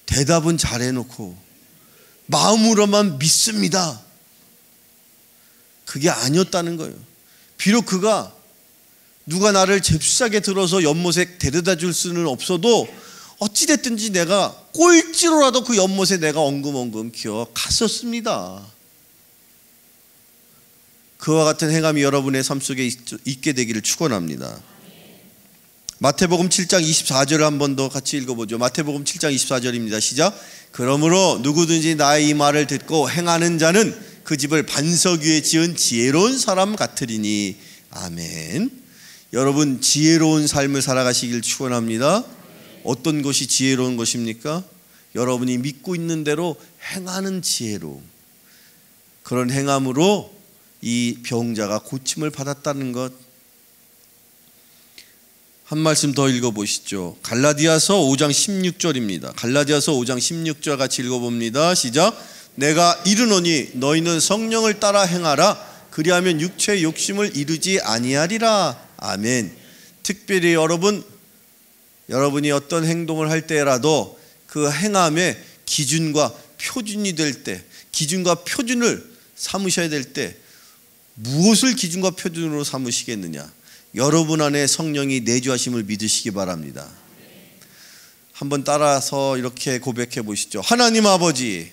대답은 잘해놓고 마음으로만 믿습니다. 그게 아니었다는 거예요. 비록 그가 누가 나를 잽싸게 들어서 연못에 데려다 줄 수는 없어도 어찌됐든지 내가 꼴찌로라도 그 연못에 내가 엉금엉금 기어 갔었습니다. 그와 같은 행함이 여러분의 삶 속에 있게 되기를 축원합니다. 마태복음 7장 24절을 한 번 더 같이 읽어보죠. 마태복음 7장 24절입니다. 시작. 그러므로 누구든지 나의 이 말을 듣고 행하는 자는 그 집을 반석 위에 지은 지혜로운 사람 같으리니. 아멘. 여러분, 지혜로운 삶을 살아가시길 축원합니다. 어떤 것이 지혜로운 것입니까? 여러분이 믿고 있는 대로 행하는 지혜로, 그런 행함으로 이 병자가 고침을 받았다는 것. 한 말씀 더 읽어보시죠. 갈라디아서 5장 16절입니다. 갈라디아서 5장 16절 같이 읽어봅니다. 시작. 내가 이르노니 너희는 성령을 따라 행하라. 그리하면 육체의 욕심을 이루지 아니하리라. 아멘. 특별히 여러분이 어떤 행동을 할 때라도 그 행함의 기준과 표준이 될 때, 기준과 표준을 삼으셔야 될 때 무엇을 기준과 표준으로 삼으시겠느냐? 여러분 안에 성령이 내주하심을 믿으시기 바랍니다. 한번 따라서 이렇게 고백해 보시죠. 하나님 아버지,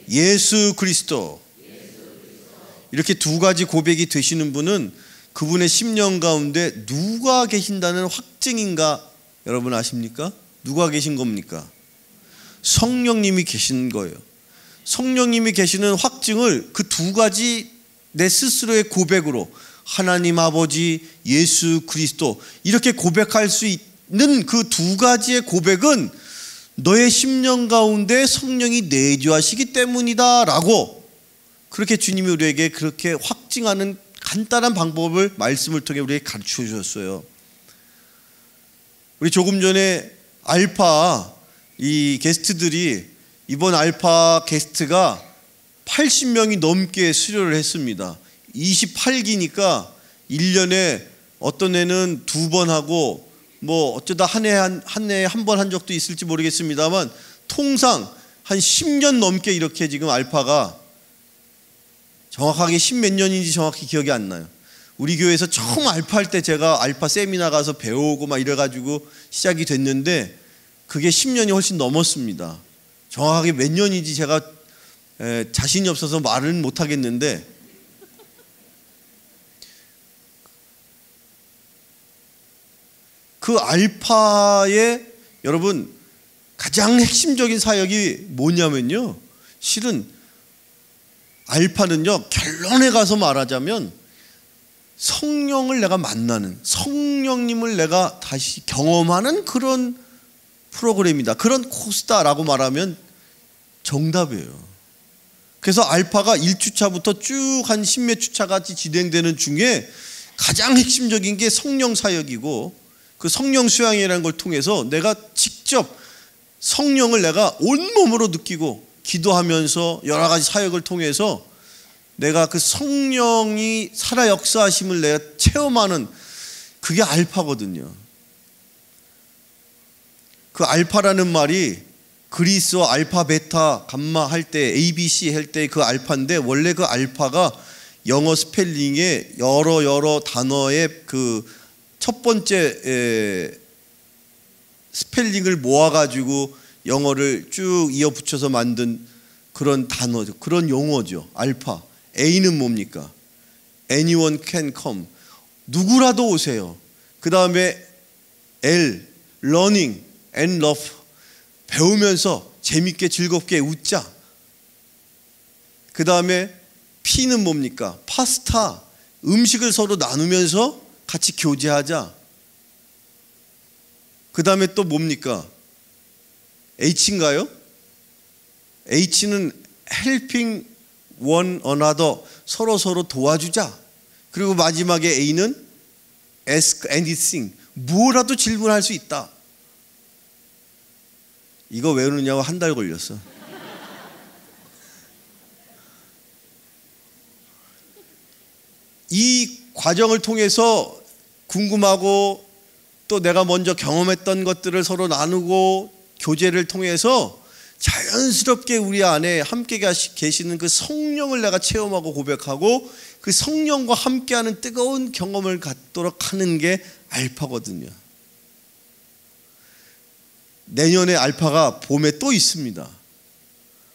예수 그리스도. 이렇게 두 가지 고백이 되시는 분은 그분의 심령 가운데 누가 계신다는 확증인가 여러분 아십니까? 누가 계신 겁니까? 성령님이 계신 거예요. 성령님이 계시는 확증을 그 두 가지 내 스스로의 고백으로 하나님 아버지, 예수 그리스도 이렇게 고백할 수 있는 그 두 가지의 고백은 너의 심령 가운데 성령이 내주하시기 때문이다 라고, 그렇게 주님이 우리에게 그렇게 확증하는 간단한 방법을 말씀을 통해 우리에게 가르쳐 주셨어요. 우리 조금 전에 알파 이 게스트들이, 이번 알파 게스트가 80명이 넘게 수료를 했습니다. 28기니까 1년에 어떤 애는 2번 하고 뭐 어쩌다 한 해에 한 번 한 적도 있을지 모르겠습니다만 통상 한 10년 넘게 이렇게 지금 알파가, 정확하게 10몇 년인지 정확히 기억이 안 나요. 우리 교회에서 처음 알파 할 때 제가 알파 세미나 가서 배우고 막 이래가지고 시작이 됐는데 그게 10년이 훨씬 넘었습니다. 정확하게 몇 년인지 제가 자신이 없어서 말은 못 하겠는데, 그 알파의 여러분 가장 핵심적인 사역이 뭐냐면요, 실은 알파는요, 결론에 가서 말하자면 성령을 내가 만나는, 성령님을 내가 다시 경험하는 그런 프로그램이다, 그런 코스다라고 말하면 정답이에요. 그래서 알파가 1주차부터 쭉 한 10몇 주차까지 진행되는 중에 가장 핵심적인 게 성령 사역이고, 그 성령 수양이라는 걸 통해서 내가 직접 성령을 내가 온몸으로 느끼고 기도하면서 여러 가지 사역을 통해서 내가 그 성령이 살아 역사하심을 내가 체험하는, 그게 알파거든요. 그 알파라는 말이 그리스어 알파, 베타, 감마 할 때, ABC 할 때 그 알파인데, 원래 그 알파가 영어 스펠링에 여러 단어의 그 첫 번째 스펠링을 모아가지고 영어를 쭉 이어붙여서 만든 그런 단어죠. 그런 용어죠. 알파. A는 뭡니까? Anyone can come. 누구라도 오세요. 그 다음에 L, learning and love. 배우면서 재밌게 즐겁게 웃자. 그 다음에 P는 뭡니까? 파스타. 음식을 서로 나누면서 같이 교제하자. 그 다음에 또 뭡니까? H인가요? H는 helping one another. 서로 도와주자. 그리고 마지막에 A는 ask anything. 뭐라도 질문할 수 있다. 이거 외우느냐고 한 달 걸렸어. 이 과정을 통해서 궁금하고 또 내가 먼저 경험했던 것들을 서로 나누고 교제를 통해서 자연스럽게 우리 안에 함께 계시는 그 성령을 내가 체험하고 고백하고 그 성령과 함께하는 뜨거운 경험을 갖도록 하는 게 알파거든요. 내년에 알파가 봄에 또 있습니다.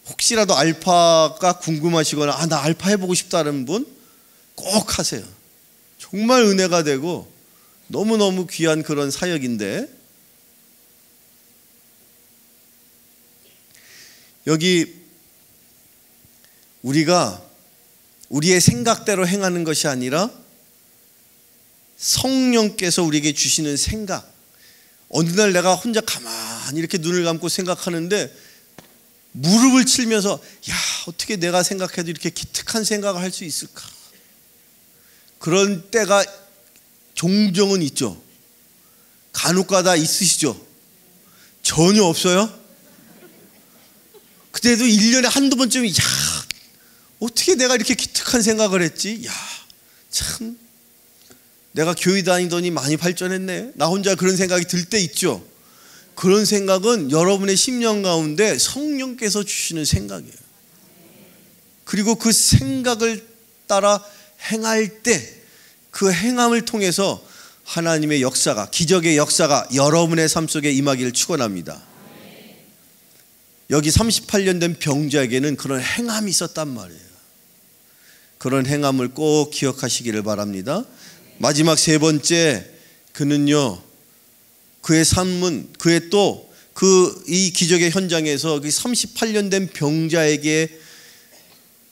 혹시라도 알파가 궁금하시거나 나 알파 해보고 싶다는 분, 꼭 하세요. 정말 은혜가 되고 너무너무 귀한 그런 사역인데, 여기 우리가 우리의 생각대로 행하는 것이 아니라 성령께서 우리에게 주시는 생각, 어느 날 내가 혼자 가만히 이렇게 눈을 감고 생각하는데 무릎을 치면서 야, 어떻게 내가 생각해도 이렇게 기특한 생각을 할 수 있을까? 그런 때가 종종은 있죠. 간혹가다 있으시죠? 전혀 없어요? 그때도 1년에 한두 번쯤 야, 어떻게 내가 이렇게 기특한 생각을 했지? 야, 참 내가 교회 다니더니 많이 발전했네. 나 혼자 그런 생각이 들 때 있죠. 그런 생각은 여러분의 심령 가운데 성령께서 주시는 생각이에요. 그리고 그 생각을 따라 행할 때 그 행함을 통해서 하나님의 역사가, 기적의 역사가 여러분의 삶 속에 임하기를 축원합니다. 여기 38년 된 병자에게는 그런 행함이 있었단 말이에요. 그런 행함을 꼭 기억하시기를 바랍니다. 마지막 세 번째, 그는요, 그의 삶은, 그의 또 이 기적의 현장에서 그 38년 된 병자에게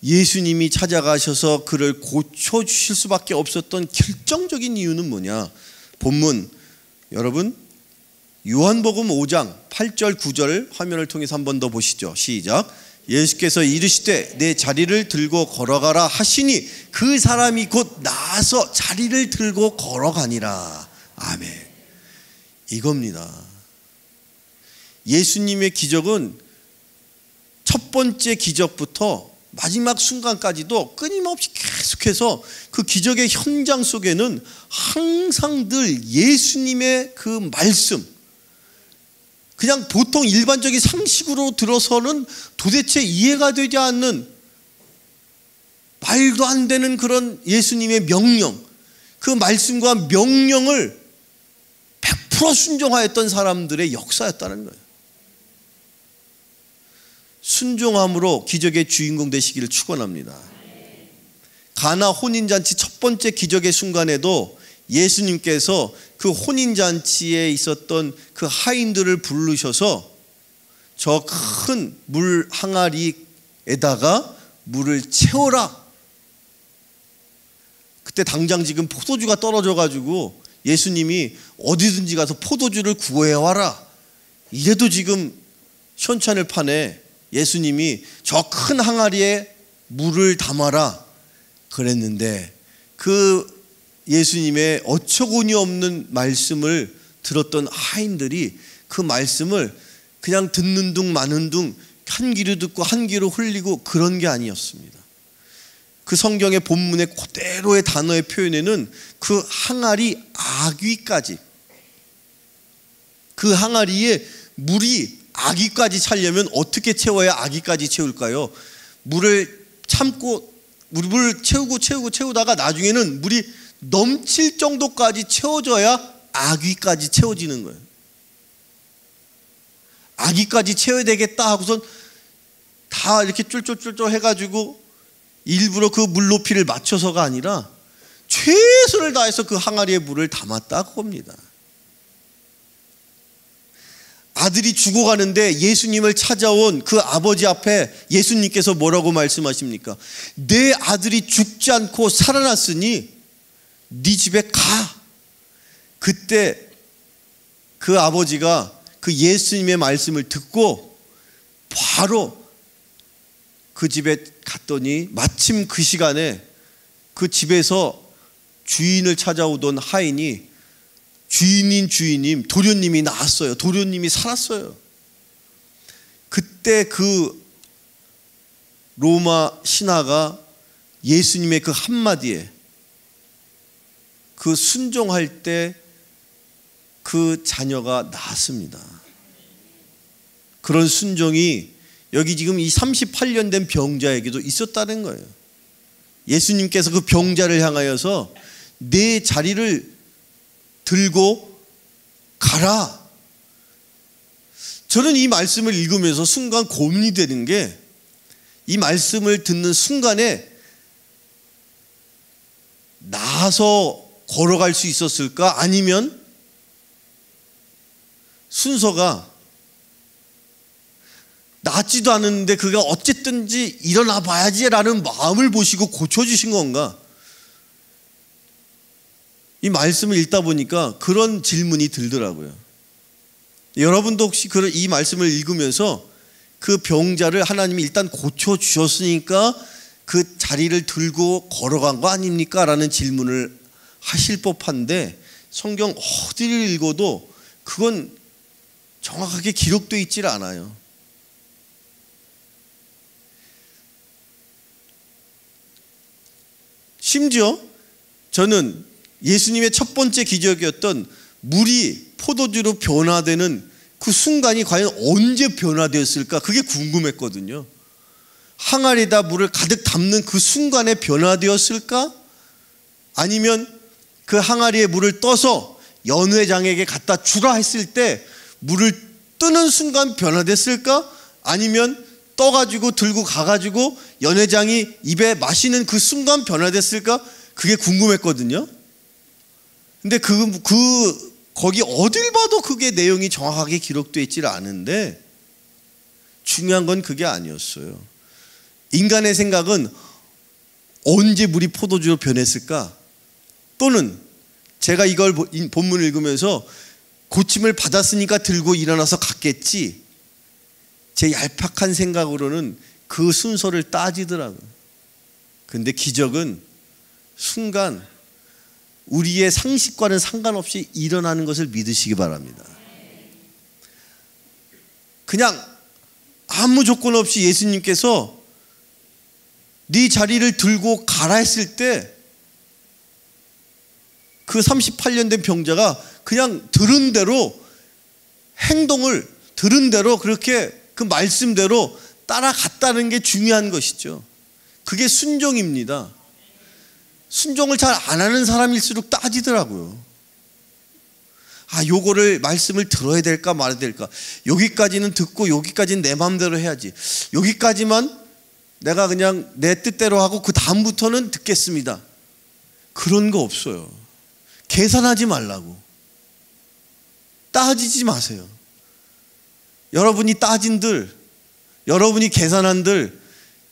예수님이 찾아가셔서 그를 고쳐주실 수밖에 없었던 결정적인 이유는 뭐냐? 본문 여러분 요한복음 5장 8절 9절 화면을 통해서 한 번 더 보시죠. 시작. 예수께서 이르시되 내 자리를 들고 걸어가라 하시니 그 사람이 곧 나아서 자리를 들고 걸어가니라. 아멘. 이겁니다. 예수님의 기적은 첫 번째 기적부터 마지막 순간까지도 끊임없이 계속해서 그 기적의 현장 속에는 항상 늘 예수님의 그 말씀, 그냥 보통 일반적인 상식으로 들어서는 도대체 이해가 되지 않는, 말도 안 되는 그런 예수님의 명령, 그 말씀과 명령을 100% 순종하였던 사람들의 역사였다는 거예요. 순종함으로 기적의 주인공 되시기를 축원합니다. 가나 혼인잔치 첫 번째 기적의 순간에도 예수님께서 그 혼인잔치에 있었던 그 하인들을 부르셔서 저 큰 물 항아리에다가 물을 채워라. 그때 당장 지금 포도주가 떨어져 가지고 예수님이 어디든지 가서 포도주를 구해와라. 이래도 지금 시원찮을 판에 예수님이 저 큰 항아리에 물을 담아라 그랬는데, 그 예수님의 어처구니 없는 말씀을 들었던 하인들이 그 말씀을 그냥 듣는 둥 마는 둥, 한 귀로 듣고 한 귀로 흘리고 그런 게 아니었습니다. 그 성경의 본문의 그대로의 단어의 표현에는 그 항아리 아귀까지, 그 항아리에 물이 아귀까지 차려면 어떻게 채워야 아귀까지 채울까요? 물을 참고 물을 채우다가 나중에는 물이 넘칠 정도까지 채워져야 아귀까지 채워지는 거예요. 아귀까지 채워야 되겠다 하고선 다 이렇게 쫄쫄쫄쫄 해가지고 일부러 그 물 높이를 맞춰서가 아니라 최선을 다해서 그 항아리에 물을 담았다고 합니다. 아들이 죽어가는데 예수님을 찾아온 그 아버지 앞에 예수님께서 뭐라고 말씀하십니까? 내 아들이 죽지 않고 살아났으니 네 집에 가. 그때 그 아버지가 그 예수님의 말씀을 듣고 바로 그 집에 갔더니 마침 그 시간에 그 집에서 주인을 찾아오던 하인이 주인님, 도련님이 나왔어요. 도련님이 살았어요. 그때 그 로마 신하가 예수님의 그 한마디에 그 순종할 때 그 자녀가 나았습니다. 그런 순종이 여기 지금 이 38년 된 병자에게도 있었다는 거예요. 예수님께서 그 병자를 향하여서 내 자리를 들고 가라. 저는 이 말씀을 읽으면서 순간 고민이 되는 게, 이 말씀을 듣는 순간에 나아서 걸어갈 수 있었을까? 아니면 순서가 낫지도 않았는데 그가 어쨌든지 일어나 봐야지라는 마음을 보시고 고쳐주신 건가? 이 말씀을 읽다 보니까 그런 질문이 들더라고요. 여러분도 혹시 이 말씀을 읽으면서 그 병자를 하나님이 일단 고쳐주셨으니까 그 자리를 들고 걸어간 거 아닙니까? 라는 질문을 하실 법한데 성경 어디를 읽어도 그건 정확하게 기록되어 있질 않아요. 심지어 저는 예수님의 첫 번째 기적이었던 물이 포도주로 변화되는 그 순간이 과연 언제 변화되었을까? 그게 궁금했거든요. 항아리에다 물을 가득 담는 그 순간에 변화되었을까? 아니면 그 항아리에 물을 떠서 연회장에게 갖다 주라 했을 때 물을 뜨는 순간 변화됐을까? 아니면 떠가지고 들고 가가지고 연회장이 입에 마시는 그 순간 변화됐을까? 그게 궁금했거든요. 근데 거기 어딜 봐도 그게 내용이 정확하게 기록되어 있지 않은데 중요한 건 그게 아니었어요. 인간의 생각은 언제 물이 포도주로 변했을까? 또는 제가 이걸 본문을 읽으면서 고침을 받았으니까 들고 일어나서 갔겠지. 제 얄팍한 생각으로는 그 순서를 따지더라고요. 근데 기적은 순간 우리의 상식과는 상관없이 일어나는 것을 믿으시기 바랍니다. 그냥 아무 조건 없이 예수님께서 네 자리를 들고 가라 했을 때 그 38년 된 병자가 그냥 들은 대로 행동을 들은 대로 그렇게 그 말씀대로 따라갔다는 게 중요한 것이죠. 그게 순종입니다. 순종을 잘 안 하는 사람일수록 따지더라고요. 요거를 말씀을 들어야 될까 말아야 될까. 여기까지는 듣고 여기까지는 내 마음대로 해야지. 여기까지만 내가 그냥 내 뜻대로 하고 그 다음부터는 듣겠습니다. 그런 거 없어요. 계산하지 말라고. 따지지 마세요. 여러분이 따진들, 여러분이 계산한들,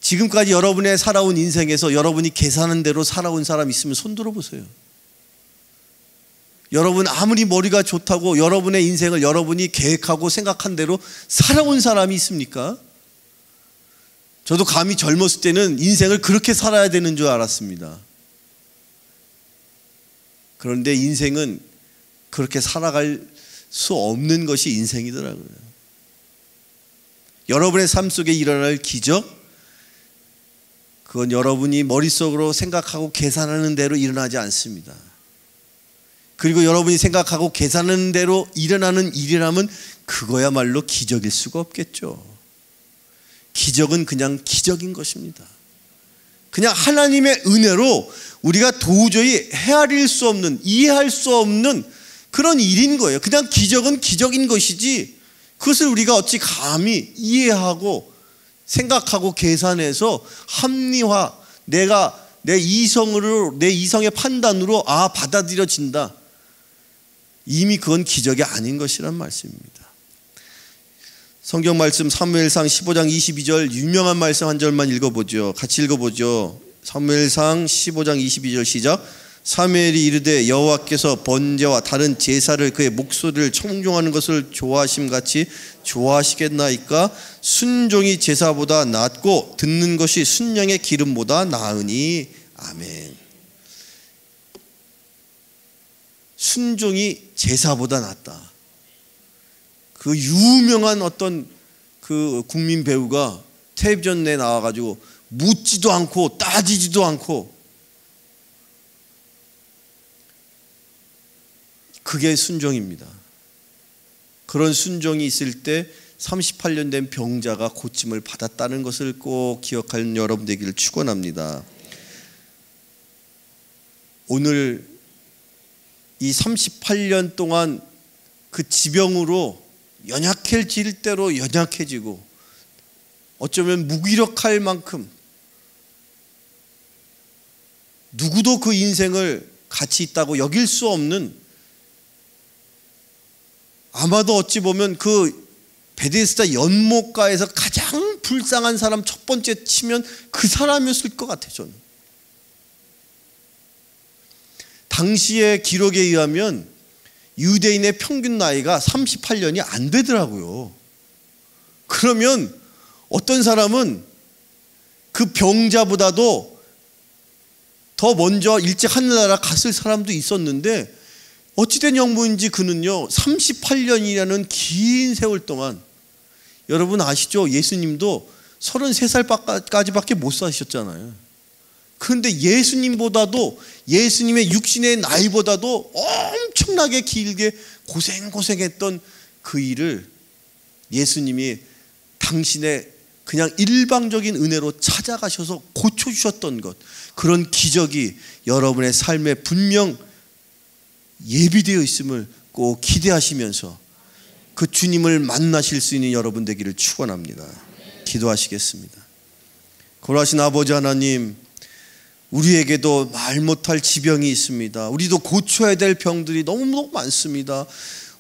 지금까지 여러분의 살아온 인생에서 여러분이 계산한 대로 살아온 사람 있으면 손 들어보세요. 여러분 아무리 머리가 좋다고 여러분의 인생을 여러분이 계획하고 생각한 대로 살아온 사람이 있습니까? 저도 감히 젊었을 때는 인생을 그렇게 살아야 되는 줄 알았습니다. 그런데 인생은 그렇게 살아갈 수 없는 것이 인생이더라고요. 여러분의 삶 속에 일어날 기적, 그건 여러분이 머릿속으로 생각하고 계산하는 대로 일어나지 않습니다. 그리고 여러분이 생각하고 계산하는 대로 일어나는 일이라면 그거야말로 기적일 수가 없겠죠. 기적은 그냥 기적인 것입니다. 그냥 하나님의 은혜로 우리가 도저히 헤아릴 수 없는, 이해할 수 없는 그런 일인 거예요. 그냥 기적은 기적인 것이지 그것을 우리가 어찌 감히 이해하고 생각하고 계산해서 합리화, 내가 내 이성의 판단으로 받아들여진다. 이미 그건 기적이 아닌 것이란 말씀입니다. 성경 말씀 사무엘상 15장 22절 유명한 말씀 한 절만 읽어보죠. 같이 읽어보죠. 사무엘상 15장 22절 시작. 사무엘이 이르되 여호와께서 번제와 다른 제사를 그의 목소리를 청종하는 것을 좋아하심같이 좋아하시겠나이까? 순종이 제사보다 낫고 듣는 것이 순양의 기름보다 나으니. 아멘. 순종이 제사보다 낫다. 그 유명한 어떤 그 국민 배우가 텔레비전에 나와가지고 묻지도 않고 따지지도 않고, 그게 순종입니다. 그런 순종이 있을 때 38년 된 병자가 고침을 받았다는 것을 꼭 기억하는 여러분 되기를 축원합니다. 오늘 이 38년 동안 그 지병으로 연약해질 대로 연약해지고 어쩌면 무기력할 만큼 누구도 그 인생을 가치 있다고 여길 수 없는, 아마도 어찌 보면 그 베데스다 연못가에서 가장 불쌍한 사람 첫 번째 치면 그 사람이었을 것 같아요. 저는 당시의 기록에 의하면 유대인의 평균 나이가 38년이 안 되더라고요. 그러면 어떤 사람은 그 병자보다도 더 먼저 일찍 하늘나라 갔을 사람도 있었는데, 어찌된 영문인지 그는요 38년이라는 긴 세월 동안, 여러분 아시죠? 예수님도 33살까지밖에 못 사셨잖아요. 그런데 예수님보다도, 예수님의 육신의 나이보다도 엄청나게 길게 고생했던 그 일을 예수님이 당신의 그냥 일방적인 은혜로 찾아가셔서 고쳐주셨던 것, 그런 기적이 여러분의 삶에 분명 예비되어 있음을 꼭 기대하시면서 그 주님을 만나실 수 있는 여러분 되기를 축원합니다. 기도하시겠습니다. 거룩하신 아버지 하나님, 우리에게도 말 못할 지병이 있습니다. 우리도 고쳐야 될 병들이 너무 많습니다.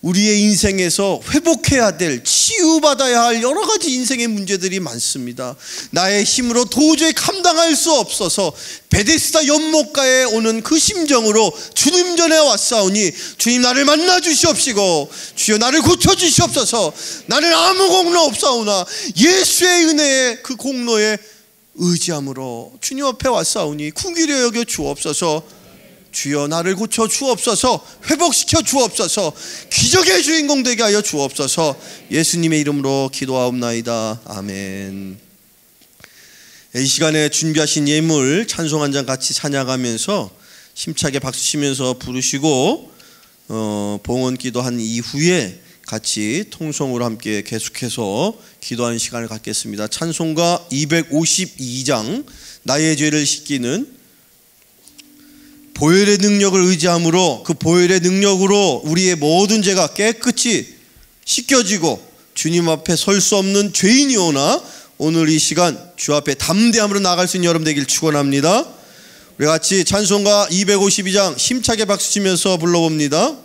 우리의 인생에서 회복해야 될, 치유받아야 할 여러 가지 인생의 문제들이 많습니다. 나의 힘으로 도저히 감당할 수 없어서 베데스다 연못가에 오는 그 심정으로 주님 전에 왔사오니, 주님 나를 만나 주시옵시고 주여 나를 고쳐 주시옵소서. 나는 아무 공로 없사오나 예수의 은혜의 그 공로에 의지함으로 주님 앞에 왔사오니 긍휼히 여겨 주옵소서. 주여 나를 고쳐 주옵소서. 회복시켜 주옵소서. 기적의 주인공 되게 하여 주옵소서. 예수님의 이름으로 기도하옵나이다. 아멘. 이 시간에 준비하신 예물 찬송 한 장 같이 찬양하면서 힘차게 박수 치면서 부르시고 봉헌 기도한 이후에 같이 통성으로 함께 계속해서 기도하는 시간을 갖겠습니다. 찬송가 252장 나의 죄를 씻기는, 보혈의 능력을 의지함으로 그 보혈의 능력으로 우리의 모든 죄가 깨끗이 씻겨지고 주님 앞에 설 수 없는 죄인이오나 오늘 이 시간 주 앞에 담대함으로 나갈 수 있는 여러분 되길 축원합니다. 우리 같이 찬송가 252장 힘차게 박수 치면서 불러봅니다.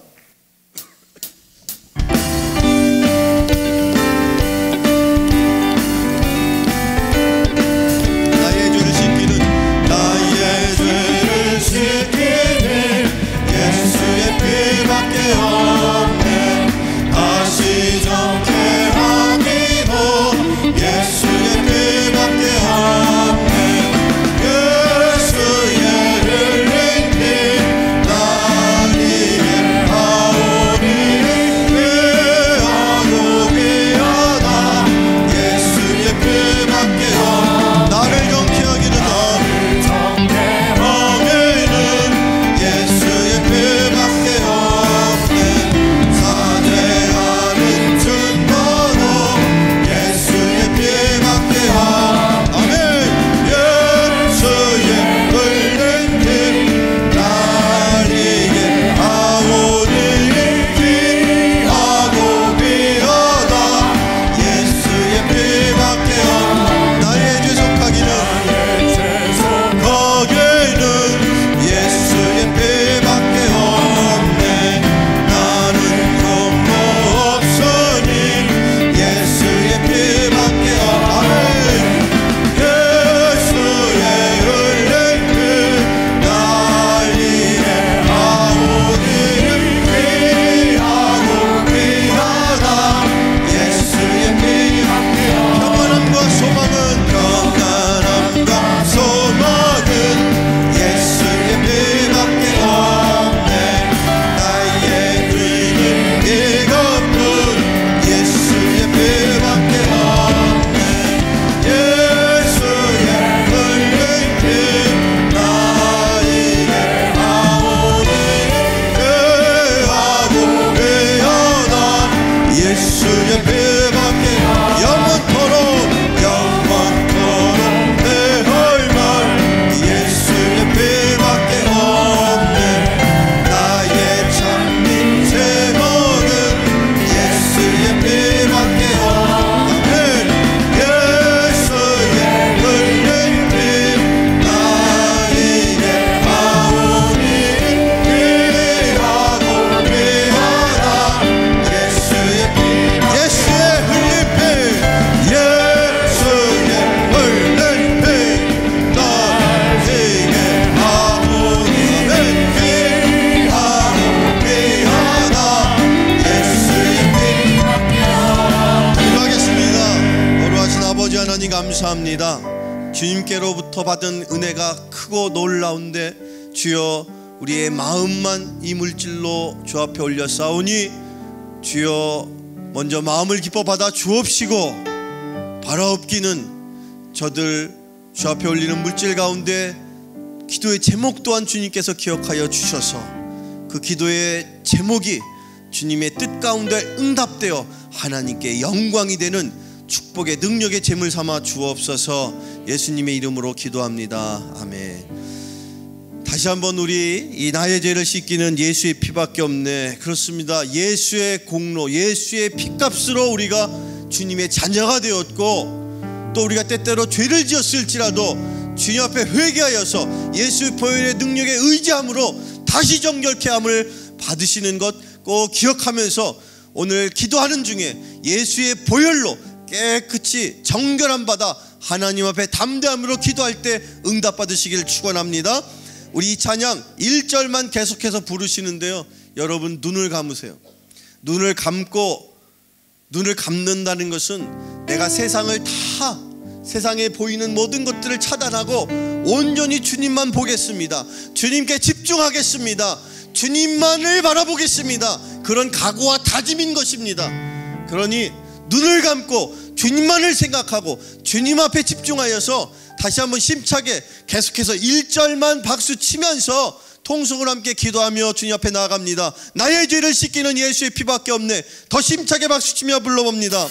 예수의 하나님 감사합니다. 주님께로부터 받은 은혜가 크고 놀라운데 주여 우리의 마음만 이 물질로 주 앞에 올려 싸우니 주여 먼저 마음을 기뻐 받아 주옵시고 바라옵기는 저들 주 앞에 올리는 물질 가운데 기도의 제목 또한 주님께서 기억하여 주셔서 그 기도의 제목이 주님의 뜻 가운데 응답되어 하나님께 영광이 되는 축복의 능력의 제물 삼아 주옵소서. 예수님의 이름으로 기도합니다. 아멘. 다시 한번 우리 이 나의 죄를 씻기는 예수의 피밖에 없네. 그렇습니다. 예수의 공로, 예수의 피값으로 우리가 주님의 자녀가 되었고 또 우리가 때때로 죄를 지었을지라도 주님 앞에 회개하여서 예수의 보혈의 능력에 의지함으로 다시 정결케 함을 받으시는 것 꼭 기억하면서 오늘 기도하는 중에 예수의 보혈로 깨끗이 정결함 받아 하나님 앞에 담대함으로 기도할 때 응답 받으시길 축원합니다. 우리 이 찬양 1절만 계속해서 부르시는데요, 여러분 눈을 감으세요. 눈을 감는다는 것은 내가 세상에 보이는 모든 것들을 차단하고 온전히 주님만 보겠습니다. 주님께 집중하겠습니다. 주님만을 바라보겠습니다. 그런 각오와 다짐인 것입니다. 그러니 눈을 감고 주님만을 생각하고 주님 앞에 집중하여서 다시 한번 심차게 계속해서 1절만 박수 치면서 통성으로 함께 기도하며 주님 앞에 나아갑니다. 나의 죄를 씻기는 예수의 피밖에 없네. 더 심차게 박수 치며 불러봅니다.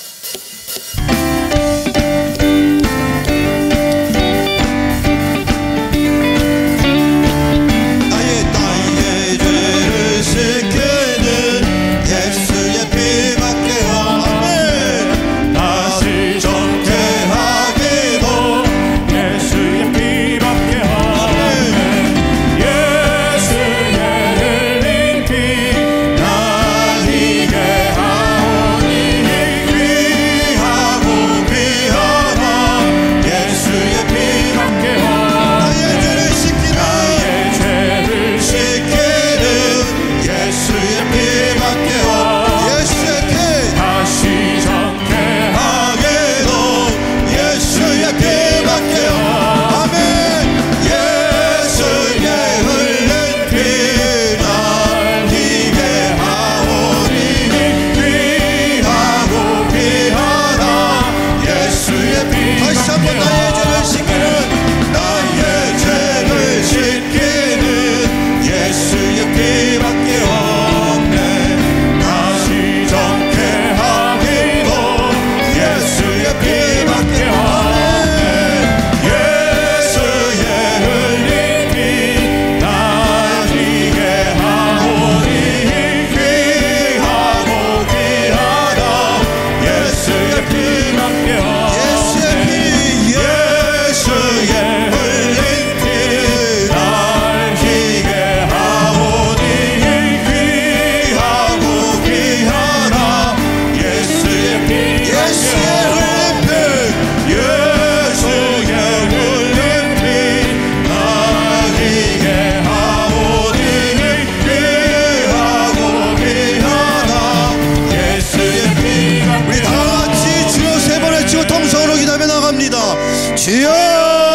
주여